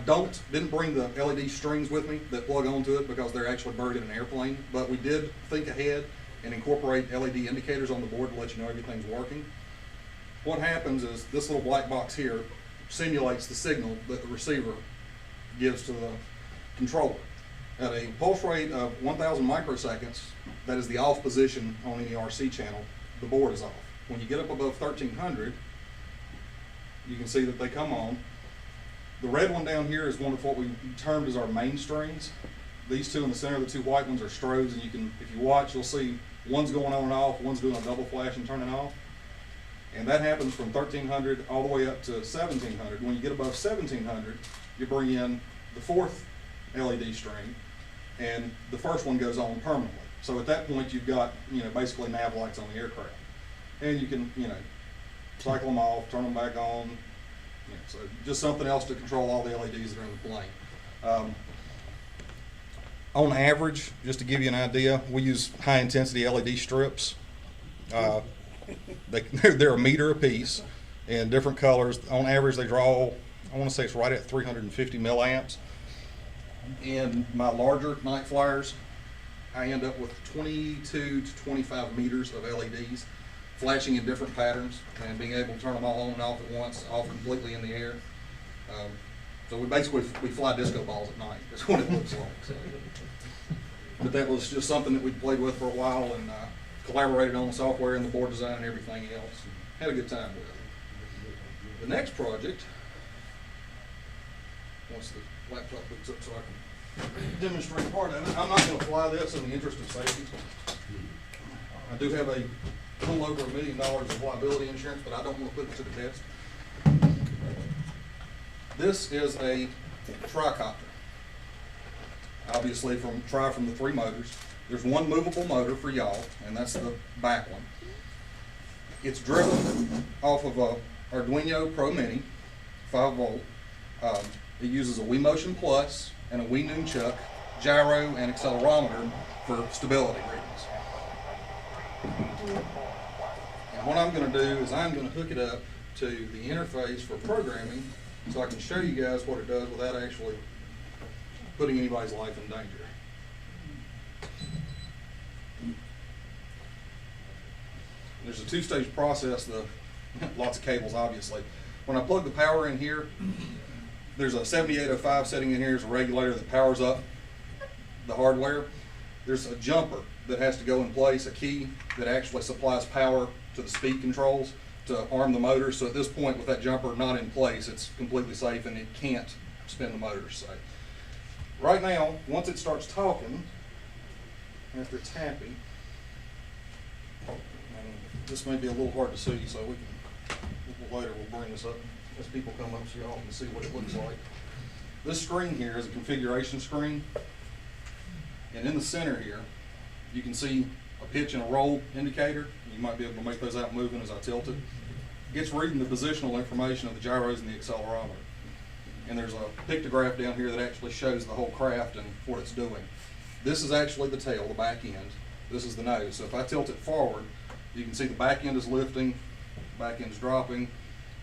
didn't bring the LED strings with me that plug onto it because they're actually buried in an airplane, but we did think ahead and incorporate LED indicators on the board to let you know everything's working. What happens is this little black box here simulates the signal that the receiver gives to the controller. At a pulse rate of 1,000 microseconds, that is the off position on any RC channel, the board is off. When you get up above 1,300, you can see that they come on. The red one down here is one of what we termed as our main strings. These two in the center, the two white ones, are strobes, and you can, if you watch, you'll see one's going on and off, one's doing a double flash and turning off. And that happens from 1,300 all the way up to 1,700. When you get above 1,700, you bring in the fourth LED string, and the first one goes on permanently. So at that point, you've got, basically nav lights on the aircraft. And you can, cycle them off, turn them back on. So just something else to control all the LEDs that are in the plane. On average, just to give you an idea, we use high-intensity LED strips. They're a meter apiece in different colors. On average, they draw, I want to say it's right at 350 milliamps. In my larger night flyers, I end up with 22 to 25 meters of LEDs flashing in different patterns and being able to turn them all on and off at once, off completely in the air. So we basically fly disco balls at night. That's what it looks like. So. But that was just something that we played with for a while and collaborated on the software and the board design and everything else. And had a good time with it. The next project, once the laptop boots up so I can demonstrate part of it. I'm not going to fly this in the interest of safety. I do have a little over $1 million of liability insurance, but I don't want to put it to the test. This is a tricopter. Obviously from the 3 motors. There's one movable motor for y'all, and that's the back one. It's driven off of a Arduino Pro Mini, 5 volt. It uses a WeMotion Plus and a Nunchuck gyro and accelerometer for stability readings. And what I'm going to do is I'm going to hook it up to the interface for programming so I can show you guys what it does without actually putting anybody's life in danger. There's a 2-stage process, lots of cables obviously. When I plug the power in here, there's a 7805 setting in here, there's a regulator that powers up the hardware. There's a jumper that has to go in place, a key that actually supplies power to the speed controls to arm the motor. So at this point with that jumper not in place, it's completely safe and it can't spin the motor safe. Right now, once it starts talking, after it's happy, and this may be a little hard to see, so we can, a little later we'll bring this up as people come up so y'all can see what it looks like. This screen here is a configuration screen, and in the center here, you can see a pitch and a roll indicator. You might be able to make those out moving as I tilt it. It's reading the positional information of the gyros and the accelerometer. And there's a pictograph down here that actually shows the whole craft and what it's doing. This is actually the tail, the back end. This is the nose. So if I tilt it forward, you can see the back end is lifting, back end is dropping,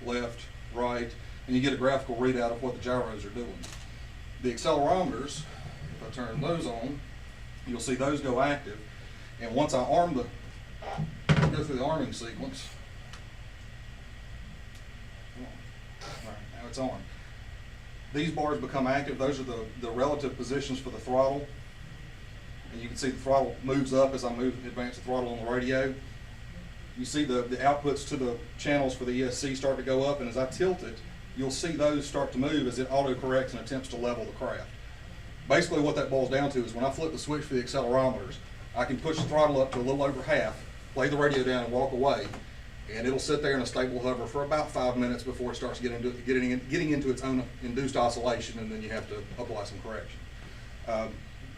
left, right, and you get a graphical readout of what the gyros are doing. The accelerometers, if I turn those on, you'll see those go active. And once I go through the arming sequence, all right, now it's on. These bars become active. Those are the relative positions for the throttle. And you can see the throttle moves up as I advance the throttle on the radio. You see the outputs to the channels for the ESC start to go up, and as I tilt it, you'll see those start to move as it auto-corrects and attempts to level the craft. Basically what that boils down to is when I flip the switch for the accelerometers, I can push the throttle up to a little over half, lay the radio down and walk away, and it'll sit there in a stable hover for about 5 minutes before it starts getting into its own induced oscillation, and then you have to apply some correction.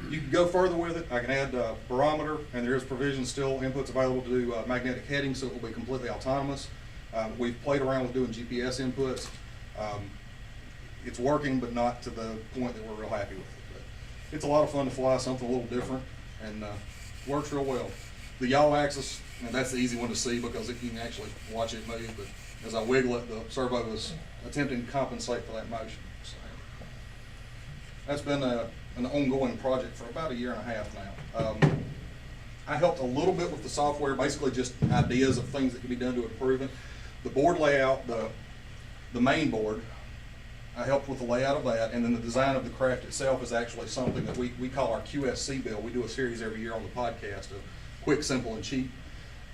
You can go further with it. I can add a barometer, and there is provision still, inputs available to do magnetic heading, so it will be completely autonomous. We've played around with doing GPS inputs. It's working, but not to the point that we're real happy with it. But it's a lot of fun to fly, something a little different, and works real well. The yaw axis, and that's the easy one to see because you can actually watch it move, but as I wiggle it, the servo is attempting to compensate for that motion. So that's been an ongoing project for about 1.5 years now. I helped a little bit with the software, basically just ideas of things that can be done to improve it. The board layout, the main board, I helped with the layout of that, and then the design of the craft itself is actually something that we call our QSC build. We do a series every year on the podcast of quick, simple, and cheap.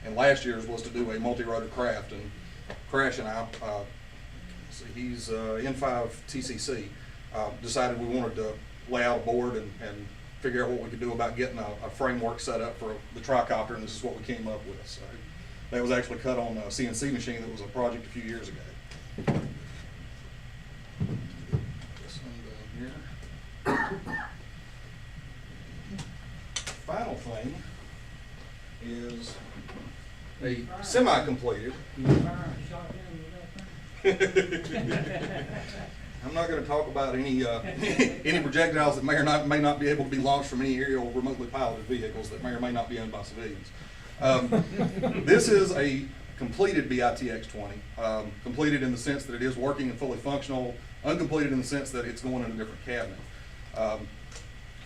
And last year's was to do a multi-rotor craft, and Crash and I, he's N5 TCC, decided we wanted to lay out a board and figure out what we could do about getting a framework set up for the tricopter, and this is what we came up with. So that was actually cut on a CNC machine that was a project a few years ago. Final thing is a semi-completed. I'm not gonna talk about any, any projectiles that may not be able to be launched from any aerial remotely piloted vehicles that may or may not be owned by civilians. This is a completed BITX-20, completed in the sense that it is working and fully functional, uncompleted in the sense that it's going in a different cabinet.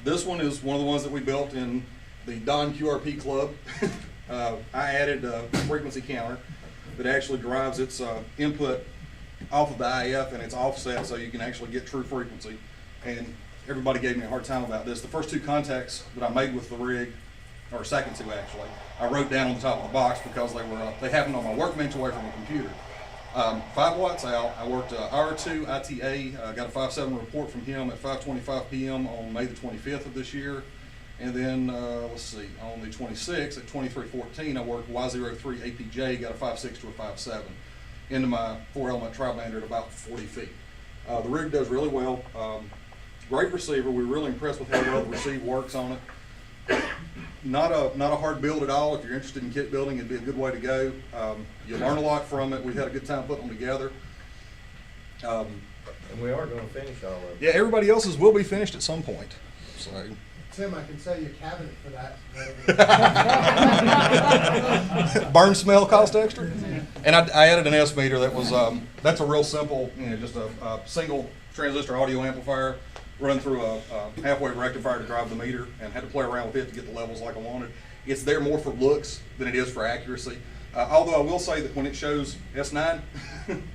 This one is one of the ones that we built in the Don QRP Club. I added a frequency counter that actually derives its input off of the IF and its offset so you can actually get true frequency. And everybody gave me a hard time about this. The first two contacts that I made with the rig, or second two actually, I wrote down on the top of the box because they happened on my workbench away from the computer. 5 watts out, I worked R2 ITA, got a 5.7 report from him at 5:25 p.m. on May the 25th of this year. And then, let's see, on the 26th at 23:14, I worked Y03 APJ, got a 5.6 to a 5.7 into my 4-element tri-bander at about 40 feet. The rig does really well. Great receiver. We're really impressed with how well the receive works on it. Not a hard build at all. If you're interested in kit building, it'd be a good way to go. You learn a lot from it. We've had a good time putting them together. And we are gonna finish all of it. Yeah, everybody else's will be finished at some point. So. Tim, I can sell you a cabinet for that. Burn smell cost extra. And I added an S meter that was, that's a real simple, just a single transistor audio amplifier run through a half-wave rectifier to drive the meter, and had to play around with it to get the levels like I wanted. It's there more for looks than it is for accuracy. Although I will say that when it shows S9,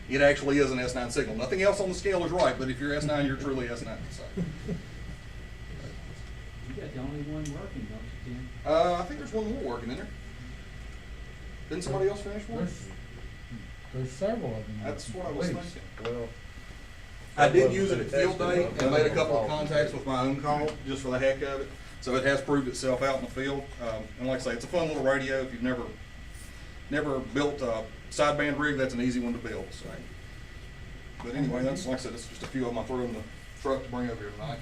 it actually is an S9 signal. Nothing else on the scale is right, but if you're S9, you're truly S9. So. You got the only one working, don't you, Tim? I think there's one more working in there. Didn't somebody else finish one? There's several of them. That's what I was thinking. Well, I did use it at field day and made a couple of contacts with my own call just for the heck of it. So it has proved itself out in the field. And like I say, it's a fun little radio. If you've never built a sideband rig, that's an easy one to build. So. But anyway, that's like I said, it's just a few of them I threw in the truck to bring over here tonight.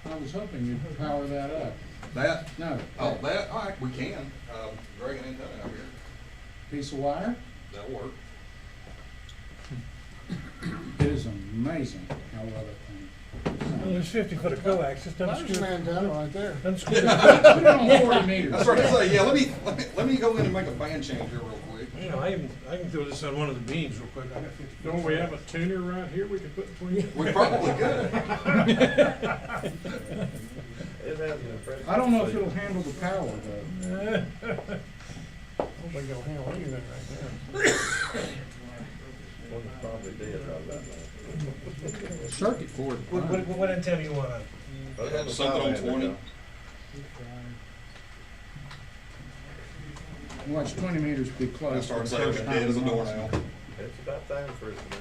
I was hoping you'd power that up. That? No. Oh, that? All right, we can. Drag an antenna out here. Piece of wire? That'll work. It is amazing how well that thing. Well, there's 50 foot of coax, just doesn't screw. antenna right there. Doesn't screw. Put it on 40 meters. That's right. So, yeah, let me go in and make a band change here real quick. You know, I can throw this on one of the beams real quick. I got 50 foot. Don't we have a tuner right here we could put between you? We probably could. it has an impressive. I don't know if it'll handle the power though. I don't think it'll handle anything right One is probably dead right about now. Circuit board. now. What antenna you want on? Something on 20. Watch 20 meters be I close. started for the saying first it dead as a time in door months. now. It's about time for it to be.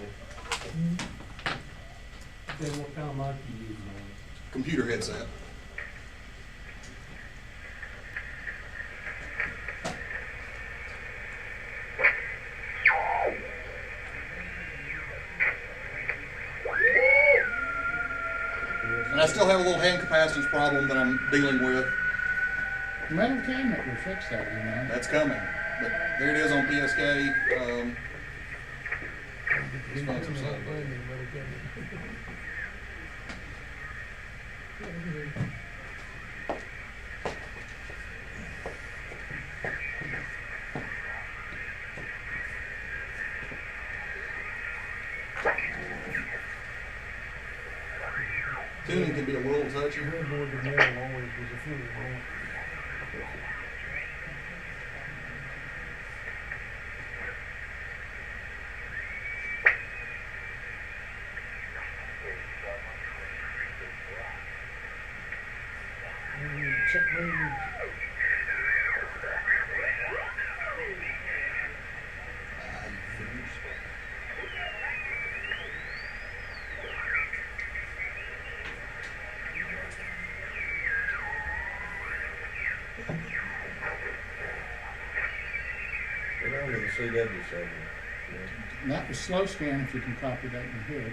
Then what kind of mic you using on Computer headset. And I still have a little hand capacitance problem that I'm dealing with. Metal cabinet will fix that, you know. That's coming. But there it is on PSK. Sponsor side. Tuning can be a little touchy. Get on to the CW segment. And that was slow scan if you can copy that in your head.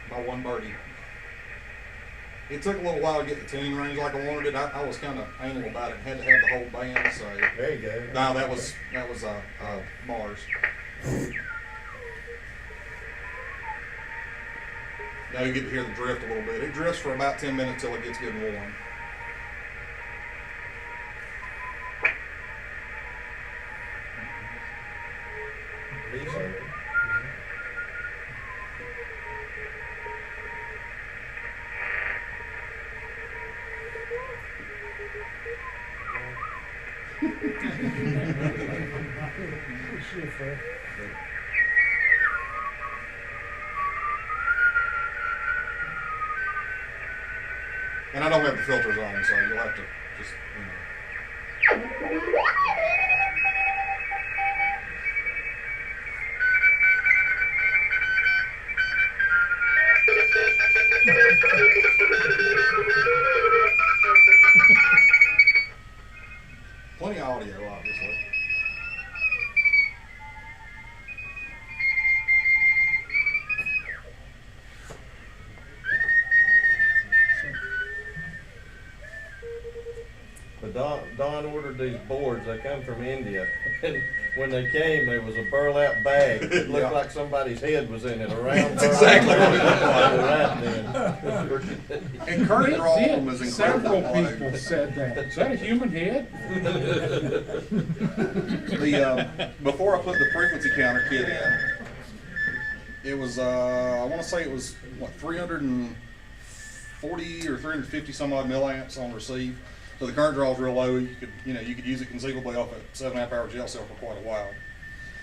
By one birdie. It took a little while to get the tuning range like I wanted it. I was kind of anal about it, had to have the whole band, so. There you go. No, that was Mars. Now you get to hear the drift a little bit. It drifts for about 10 minutes till it gets good and warm. And I don't have the filters on, so you'll have to just, plenty of audio, obviously. But Don ordered these boards, they come from India, and when they came, there was a burlap bag. It looked Yeah. like somebody's head was in it, a round. That's exactly what it was. And Kurt That draw was incredible. several people said that. Is that a human head? Before I put the frequency counter kit in, it was, I want to say it was, what, 340 or 350 some odd milliamps on receive. So the current draw is real low. You could use it conceivably off a 7.5 hour gel cell for quite a while.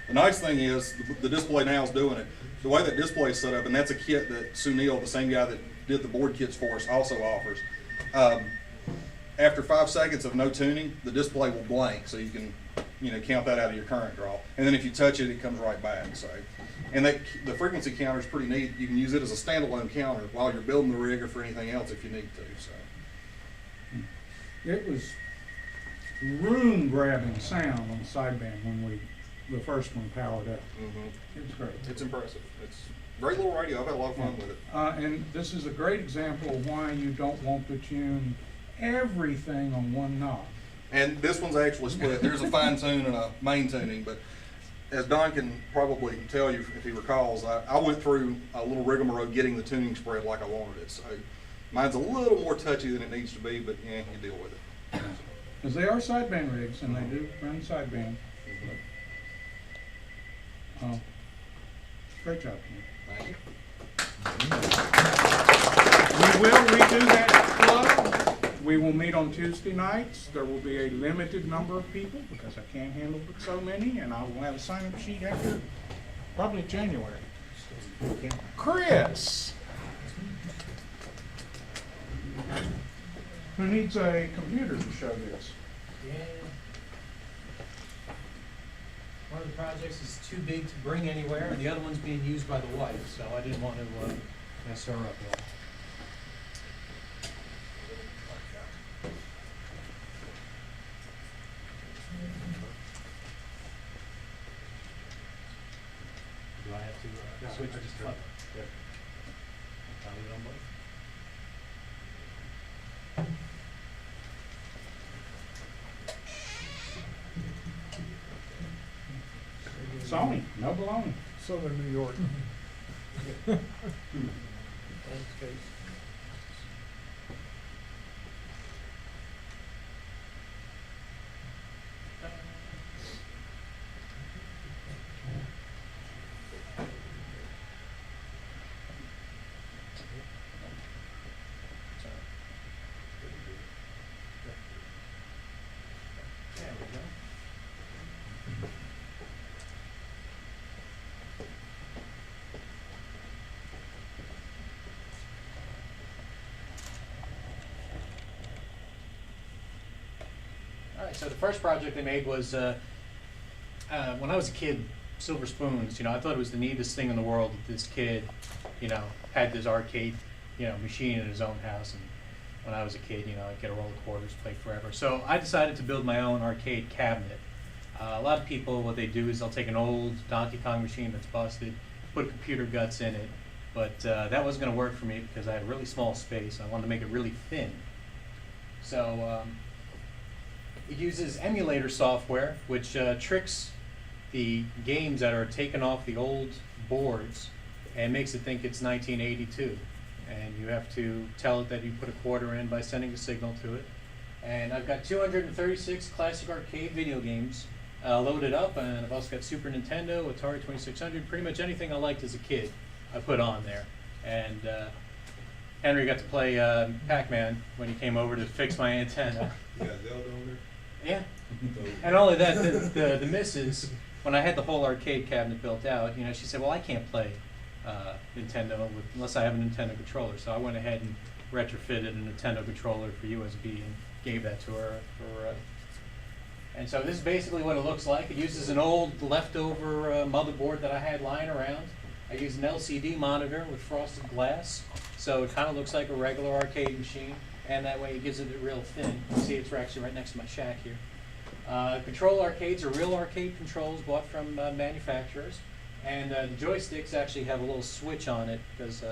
The nice thing is the display now is doing it. The way that display is set up, and that's a kit that Sunil, the same guy that did the board kits for us, also offers. After 5 seconds of no tuning, the display will blank, so you can count that out of your current draw. And then if you touch it, it comes right back. So, and the frequency counter is pretty neat. You can use it as a standalone counter while you're building the rig or for anything else if you need to. So. It was room-grabbing sound on the sideband when the first one powered up. It was great. It's impressive. It's a great little radio. I've had a lot of fun with it. And this is a great example of why you don't want to tune everything on one knob. And this one's actually split. There's a fine tune and a main tuning, but as Don can probably tell you if he recalls, I went through a little rigmarole getting the tuning spread like I wanted it. So mine's a little more touchy than it needs to be, but yeah, you deal with it. Because they are sideband rigs, and they do run sideband. Great job, Ken. Thank you. We will redo that club. We will meet on Tuesday nights. There will be a limited number of people because I can't handle so many, and I will have a sign-up sheet after probably January. Chris, who needs a computer to show this? Yeah. One of the projects is too big to bring anywhere, and the other one's being used by the wife, so I didn't want to mess her up at all. Do I have to switch it? Up? Good. I'll leave it on both. Sony, no baloney. Southern New York. There we go. All right, so the first project I made was when I was a kid, silver spoons. I thought it was the neatest thing in the world that this kid, had this arcade, machine in his own house. And when I was a kid, I'd get a roll of quarters, play forever. So I decided to build my own arcade cabinet. A lot of people, what they do is they'll take an old Donkey Kong machine that's busted, put computer guts in it, but that wasn't gonna work for me because I had a really small space. I wanted to make it really thin. So it uses emulator software, which tricks the games that are taken off the old boards and makes it think it's 1982. And you have to tell it that you put a quarter in by sending a signal to it. And I've got 236 classic arcade video games loaded up, and I've also got Super Nintendo, Atari 2600, pretty much anything I liked as a kid I put on there. And Henry got to play Pac-Man when he came over to fix my antenna. You got Zelda on there? Yeah. And not only that, the missus, when I had the whole arcade cabinet built out, you know, she said, well, I can't play Nintendo unless I have a Nintendo controller. So I went ahead and retrofitted a Nintendo controller for USB and gave that to her. And so this is basically what it looks like. It uses an old leftover motherboard that I had lying around. I use an LCD monitor with frosted glass, so it kind of looks like a regular arcade machine, and that way it gives it a real thin. You see it's actually right next to my shack here. Control arcades are real arcade controls bought from manufacturers, and the joysticks actually have a little switch on it because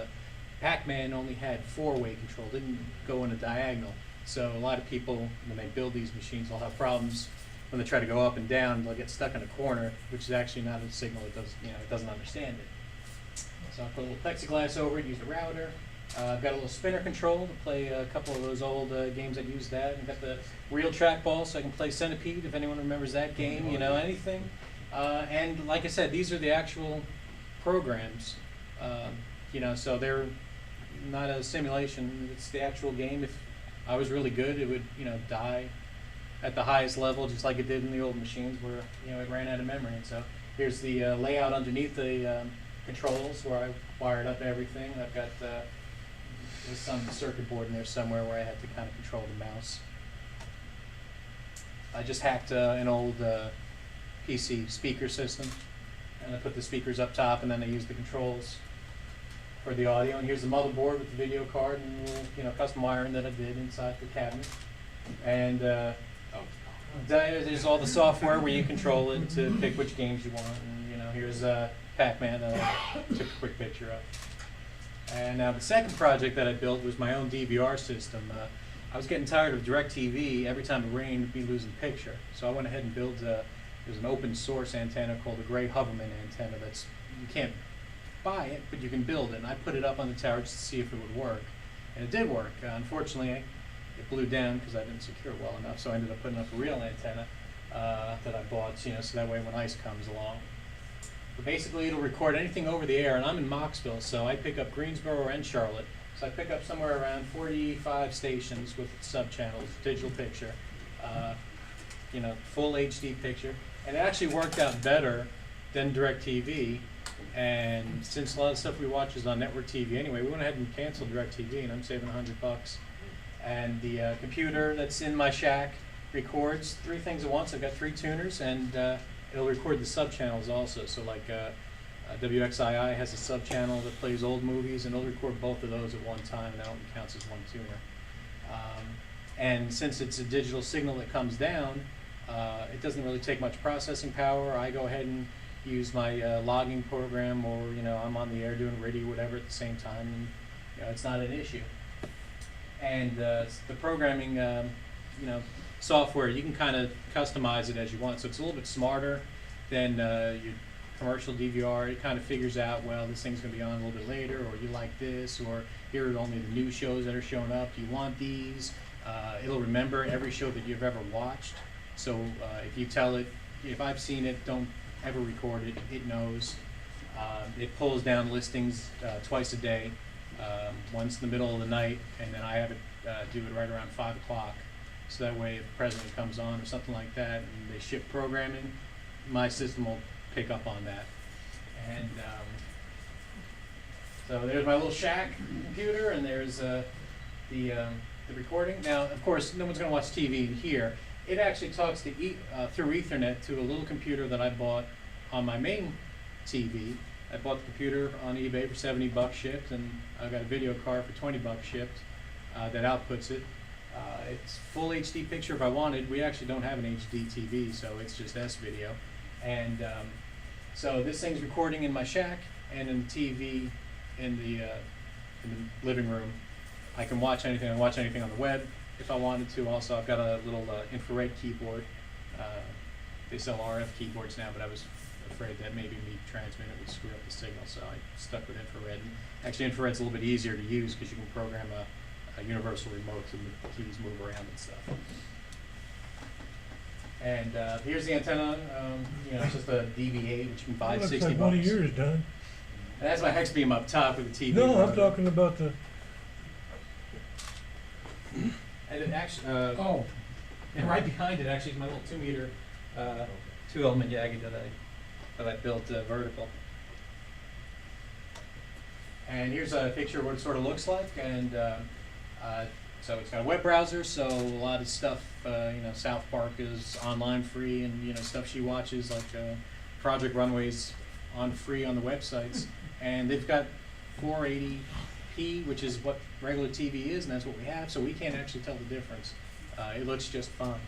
Pac-Man only had 4-way control, didn't go in a diagonal. So a lot of people, when they build these machines, will have problems when they try to go up and down. They'll get stuck in a corner, which is actually not a signal. It does, it doesn't understand it. So I put a little plexiglass over it, use a router. I've got a little spinner control to play a couple of those old games that use that. I've got the real trackball so I can play Centipede if anyone remembers that game, anything. And like I said, these are the actual programs, so they're not a simulation. It's the actual game. If I was really good, it would, die at the highest level, just like it did in the old machines where, it ran out of memory. And so here's the layout underneath the controls where I wired up everything. I've got there's some circuit board in there somewhere where I had to kind of control the mouse. I just hacked an old PC speaker system, and I put the speakers up top, and then I used the controls for the audio. And here's the motherboard with the video card and the little, custom wiring that I did inside the cabinet. And there's all the software where you control it to pick which games you want. And here's Pac-Man that I took a quick picture of. And now the second project that I built was my own DVR system. I was getting tired of DirecTV. Every time it rained, we'd be losing picture. So I went ahead and built there's an open source antenna called the Gray Hoverman antenna. You can't buy it, but you can build it. And I put it up on the tower just to see if it would work. And it did work. Unfortunately, it blew down because I didn't secure it well enough. So I ended up putting up a real antenna that I bought, so that way when ice comes along. But basically, it'll record anything over the air, and I'm in Moxville, so I pick up Greensboro and Charlotte. So I pick up somewhere around 45 stations with sub-channels, digital picture, full HD picture. And it actually worked out better than DirecTV. And since a lot of stuff we watch is on network TV anyway, we went ahead and canceled DirecTV, and I'm saving $100. And the computer that's in my shack records 3 things at once. I've got 3 tuners, and it'll record the sub-channels also. So like WXII has a sub-channel that plays old movies, and it'll record both of those at one time, and that one counts as one tuner. And since it's a digital signal that comes down, it doesn't really take much processing power. I go ahead and use my logging program, or I'm on the air doing radio, whatever, at the same time, and it's not an issue. And the programming, software, you can kind of customize it as you want. So it's a little bit smarter than your commercial DVR. It kind of figures out, well, this thing's going to be on a little bit later, or you like this, or here are only the new shows that are showing up. Do you want these? It'll remember every show that you've ever watched. So if you tell it, if I've seen it, don't ever record it. It knows. It pulls down listings twice a day. Once in the middle of the night, and then I have it do it right around 5 o'clock. So that way, if the president comes on or something like that, and they ship programming, my system will pick up on that. And so there's my little shack computer, and there's the recording. Now, of course, no one's going to watch TV in here. It actually talks to through Ethernet to a little computer that I bought on my main TV. I bought the computer on eBay for $70 shipped, and I got a video card for $20 shipped that outputs it. It's full HD picture if I wanted. We actually don't have an HD TV, so it's just S video. And so this thing's recording in my shack, and in the TV, in the living room. I can watch anything. I can watch anything on the web if I wanted to. Also, I've got a little infrared keyboard. They sell RF keyboards now, but I was afraid that maybe me transmitting it would screw up the signal, so I stuck with infrared. And actually, infrared's a little bit easier to use because you can program a universal remote to the keys move around and stuff. And here's the antenna. You know, it's just a DV8, which you can buy That looks 60 like bucks. one of yours, Don. And that's my hex beam up top with the TV. No, I'm motor. talking about the, And it actually, Oh, and right behind it actually is my little 2-meter, 2-element Yagi that I built vertical. And here's a picture of what it sort of looks like. And so it's got a web browser, so a lot of stuff, you know, South Park is online free, and you know, stuff she watches like Project Runway's on free on the websites. And they've got 480p, which is what regular TV is, and that's what we have, so we can't actually tell the difference. It looks just fine.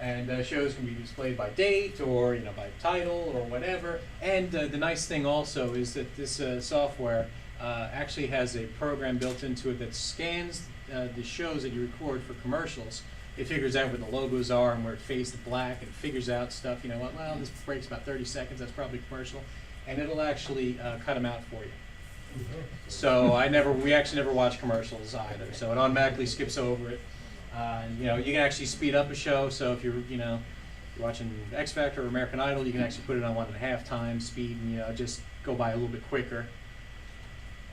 And shows can be displayed by date or, you know, by title or whatever. And the nice thing also is that this software actually has a program built into it that scans the shows that you record for commercials. It figures out where the logos are and where it fades to black, and figures out stuff, you know, well, this breaks about 30 seconds, that's probably commercial. And it'll actually cut them out for you. So we actually never watch commercials either. So it automatically skips over it. You know, you can actually speed up a show. So if you're, you know, you're watching X Factor or American Idol, you can actually put it on 1.5 times speed, and you know, just go by a little bit quicker.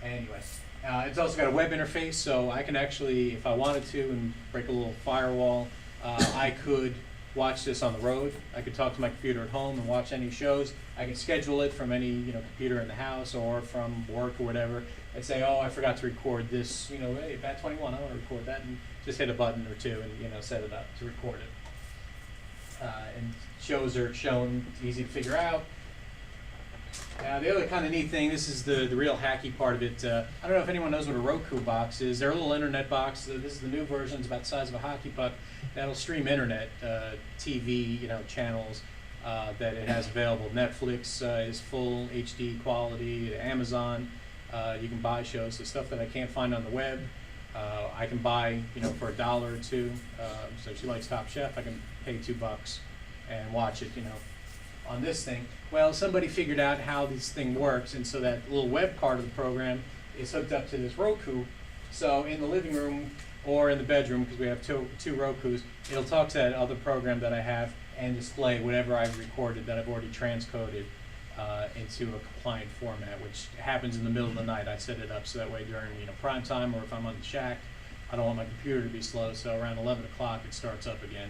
Anyway, it's also got a web interface, so I can actually, if I wanted to, and break a little firewall, I could watch this on the road. I could talk to my computer at home and watch any shows. I can schedule it from any, you know, computer in the house or from work or whatever. I'd say, oh, I forgot to record this, you know, hey, Bat 21, I want to record that, and just hit a button or two and, you know, set it up to record it. And shows are shown, it's easy to figure out. The other kind of neat thing, this is the real hacky part of it. I don't know if anyone knows what a Roku box is. They're a little internet box. This is the new version. It's about the size of a hockey puck. That'll stream internet, TV, you know, channels that it has available. Netflix is full HD quality. Amazon, you can buy shows, so stuff that I can't find on the web. I can buy, you know, for $1 or $2. So if she likes Top Chef, I can pay $2 and watch it, you know, on this thing. Well, somebody figured out how this thing works, and so that little web part of the program is hooked up to this Roku. So in the living room or in the bedroom, because we have two Rokus, it'll talk to that other program that I have and display whatever I've recorded that I've already transcoded into a compliant format, which happens in the middle of the night. I set it up so that way during, you know, prime time, or if I'm on the shack, I don't want my computer to be slow, so around 11 o'clock it starts up again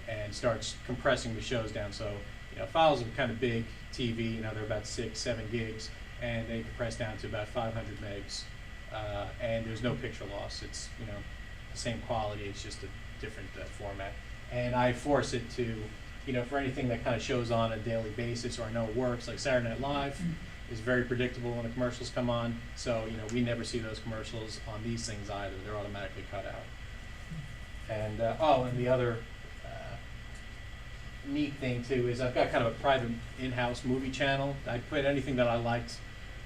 and starts compressing the shows down. So, you know, files are kind of big TV, you know, they're about 6-7 gigs, and they compress down to about 500 megs, and there's no picture loss. It's, you know, the same quality, it's just a different format. And I force it to, you know, for anything that kind of shows on a daily basis, or I know it works, like Saturday Night Live is very predictable when the commercials come on, so, you know, we never see those commercials on these things either. They're automatically cut out. And, and the other neat thing too is I've got kind of a private in-house movie channel. I put anything that I liked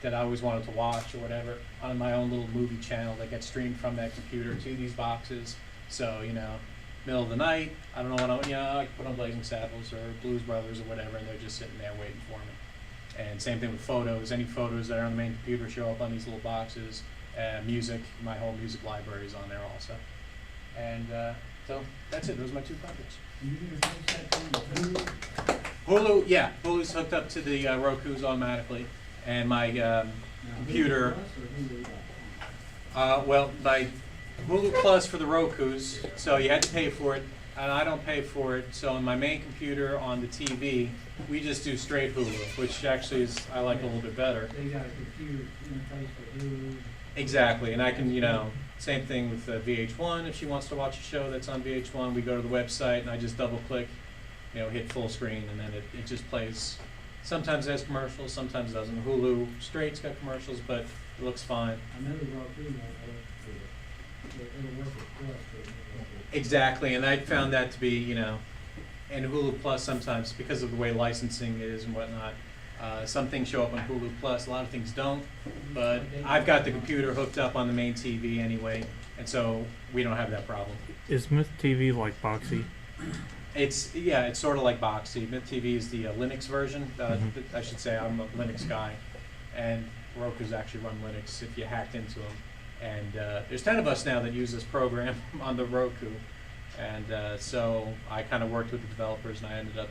that I always wanted to watch or whatever on my own little movie channel that gets streamed from that computer to these boxes. So, you know, middle of the night, I don't know what I, you know, I can put on Blazing Saddles or Blues Brothers or whatever, and they're just sitting there waiting for me. And same thing with photos. Any photos that are on the main computer show up on these little boxes. Music, my whole music library is on there also. And so that's it. Those are my 2 projects. Hulu, yeah, Hulu's hooked up to the Roku's automatically, and my computer. Well, my Hulu Plus for the Roku's, so you had to pay for it, and I don't pay for it. So on my main computer on the TV, we just do straight Hulu, which actually is I like a little bit better. They got a computer interface for Hulu. Exactly, and I can, you know, same thing with VH1. If she wants to watch a show that's on VH1, we go to the website and I just double click, you know, hit full screen, and then it just plays. Sometimes it has commercials, sometimes it doesn't. Hulu straight's got commercials, but it looks fine. I know the Roku it'll work with Plus. Exactly, and I found that to be, you know, and Hulu Plus sometimes, because of the way licensing is and whatnot, Some things show up on Hulu Plus, a lot of things don't. But I've got the computer hooked up on the main TV anyway, and so we don't have that problem. Is Myth TV like Boxy? It's sort of like Boxy. Myth TV is the Linux version. I should say I'm a Linux guy, and Roku's actually run Linux if you hacked into them. And there's 10 of us now that use this program on the Roku, and so I kind of worked with the developers, and I ended up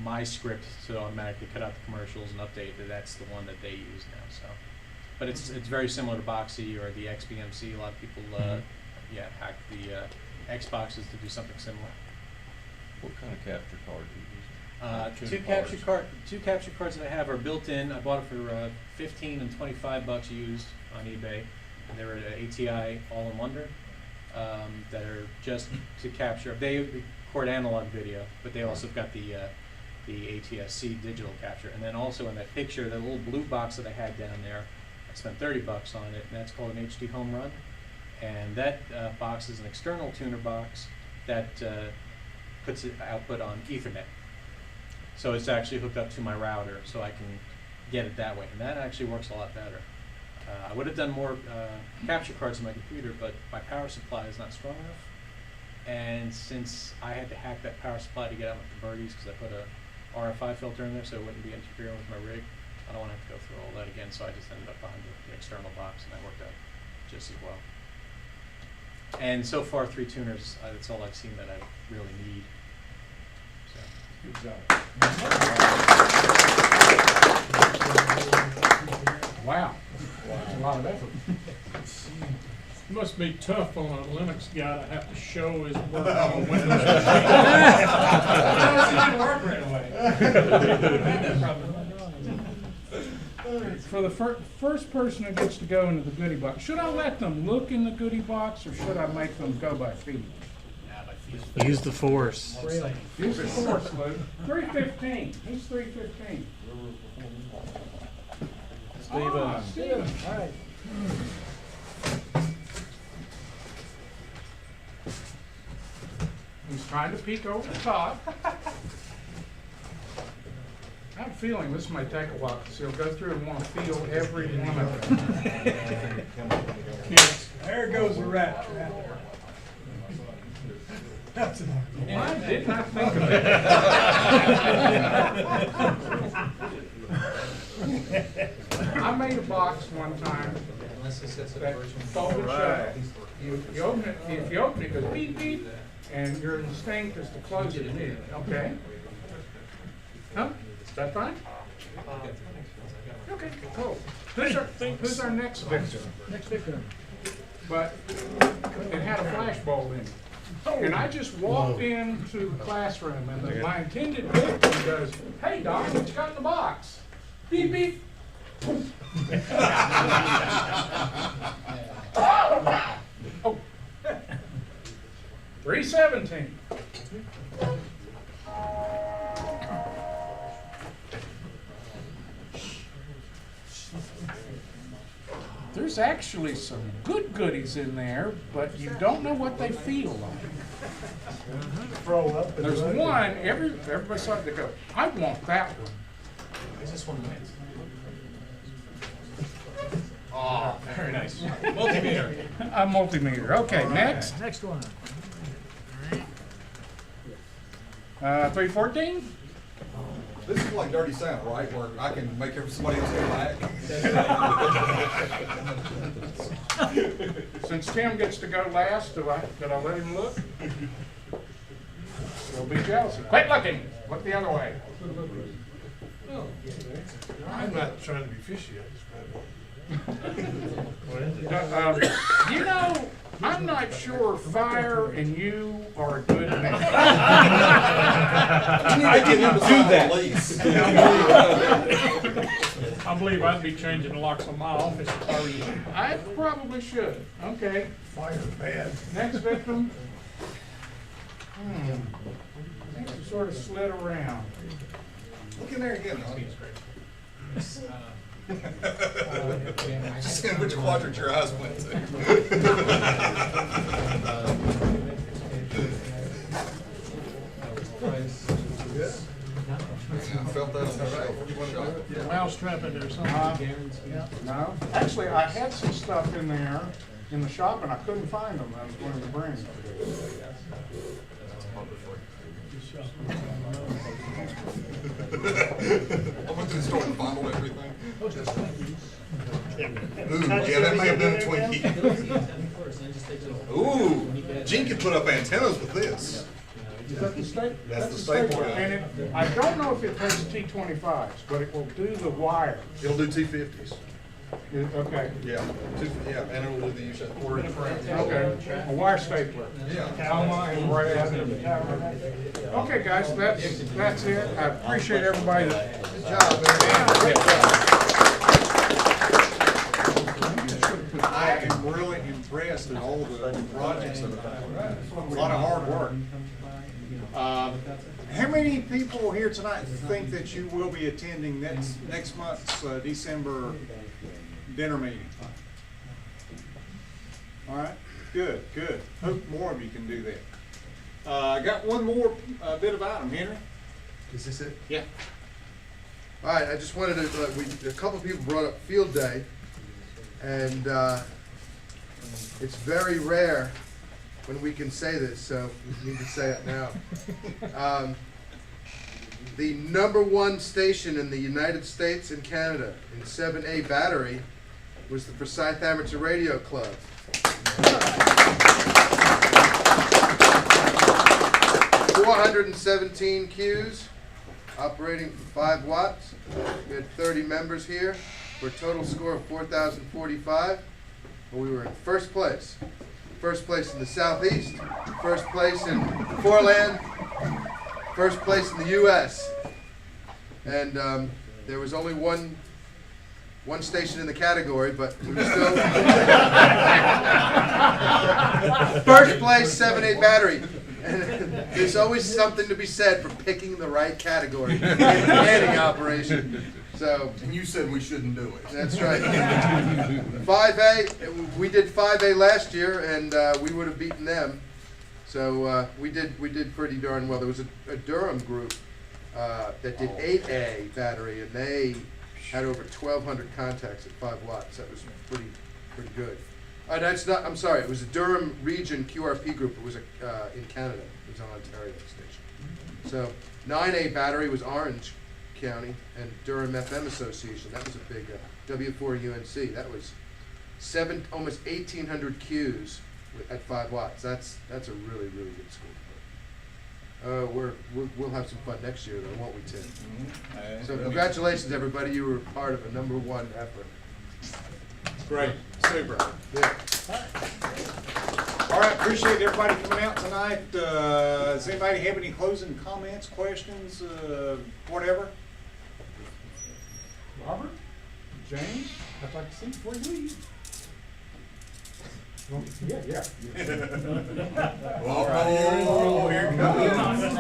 my script to automatically cut out the commercials and update that. That's the one that they use now. So, but it's very similar to Boxy or the XBMC. A lot of people hack the Xboxes to do something similar. What kind of capture card do you use? Two capture cards that I have are built in. I bought it for $15 and $25 used on eBay, and they're ATI all-in-wonder that are just to capture. They record analog video, but they also have got the ATSC digital capture. And then also in that picture, the little blue box that I had down there, I spent $30 on it, and that's called an HD Home Run. And that box is an external tuner box that puts the output on Ethernet. So it's actually hooked up to my router, so I can get it that way. And that actually works a lot better. I would have done more capture cards on my computer, but my power supply is not strong enough. And since I had to hack that power supply to get out with the birdies, because I put a RFI filter in there so it wouldn't be interfering with my rig, I don't want to have to go through all that again, so I just ended up buying the external box, and that worked out just as well. And so far, 3 tuners, that's all I've seen that I really need. So. Good job. Wow. That's a lot of effort. It must be tough on a Linux guy to have to show his work on a Windows machine. It didn't work right away. For the first person who gets to go into the goodie box, should I let them look in the goodie box, or should I make them go by feet? Use the force. Really? Use the force, Luke. 315. He's 315. Steven. Steven. All right. He's trying to peek over the top. I have a feeling this might take a while, because he'll go through and want to feel every one of them. Yes, there goes the rat. Why didn't I think of it? I made a box one time that folded shut. You open it, if you open it, it goes beep beep, and your instinct is to close it immediately. Okay? Huh? Is that fine? Okay, cool. Who's our next victim? Next victim. But it had a flashbulb in it. And I just walked into the classroom, and my intended victim goes, "Hey, Doc, what you got in the box?" Beep, beep. Oh. 317. There's actually some good goodies in there, but you don't know what they feel like. Throw up. There's one, everybody started to go, "I want that one." Is this one nice? Oh, very nice. Multimeter. A multimeter. Okay, next. Next one. 314? This is like Dirty Santa, right, where I can make somebody else go back? Since Tim gets to go last, did I let him look? He'll be jealous. Quit looking. Look the other way. I'm not trying to be fishy, I just You know, I'm not sure Fire and you are a good match. I get him to do that. I believe I'd be changing the locks on my office if I were you. I probably should. Okay. Fire bad. Next victim. Things are sort of slid around. Look in there again, honey. Just seeing which quadrant your eyes went to. I felt that on the shelf. intrepid or something. No, actually, I had some stuff in there in the shop and I couldn't find them. I was going to bring them. I went to the store and bundled everything. Ooh, yeah, that may have been a Twinkie. Ooh, Gene could put up antennas with this. Is that the stapler? That's the stapler. And I don't know if it takes T25s, but it will do the wire. It'll do T50s. Okay. Yeah, yeah, and it'll do the usual quarter inch frame. Okay, a wire stapler. Yeah. Alma and Brad. Okay, guys, that's it. I appreciate everybody. Good job, man. I am really impressed with all the projects that are done. A lot of hard work. How many people here tonight think that you will be attending next month's December dinner meeting? All right, good, good. Hope more of you can do that. I got one more bit of item, Henry. Is this it? Yeah. All right, I just wanted to, a couple of people brought up field day, and it's very rare when we can say this, so we need to say it now. The #1 station in the United States and Canada in 7A battery was the Forsyth Amateur Radio Club. 417 Qs, operating for 5 watts. We had 30 members here for a total score of 4,045. We were in first place. First place in the Southeast, first place in Foreland, first place in the U.S. And there was only one station in the category, but we were still first place, 7A battery. And there's always something to be said for picking the right category in any operation. So, And you said we shouldn't do it. that's right. 5A, we did 5A last year, and we would have beaten them. So we did pretty darn well. There was a Durham group that did 8A battery, and they had over 1,200 contacts at 5 watts. That was pretty good. That's not. I'm sorry. It was a Durham region QRP group. It was in Canada. It was on Ontario station. So 9A battery was Orange County, and Durham FM Association. That was a big W4UNC. That was almost 1,800 Qs at 5 watts. That's a really good score. We'll have some fun next year, though, won't we, Tim? So congratulations, everybody. You were part of a #1 effort. Great, super. Yeah. All right, appreciate everybody coming out tonight. Does anybody have any closing comments, questions, whatever? Robert? James? I'd like to see before you leave. Well, yeah. Oh, here it comes.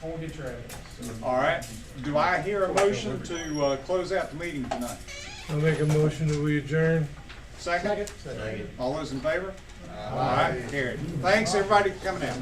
Hold your trash. All right, do I hear a motion to close out the meeting tonight? I'll make a motion that we adjourn. Second? All those in favor? All right, carried. Thanks, everybody, for coming out.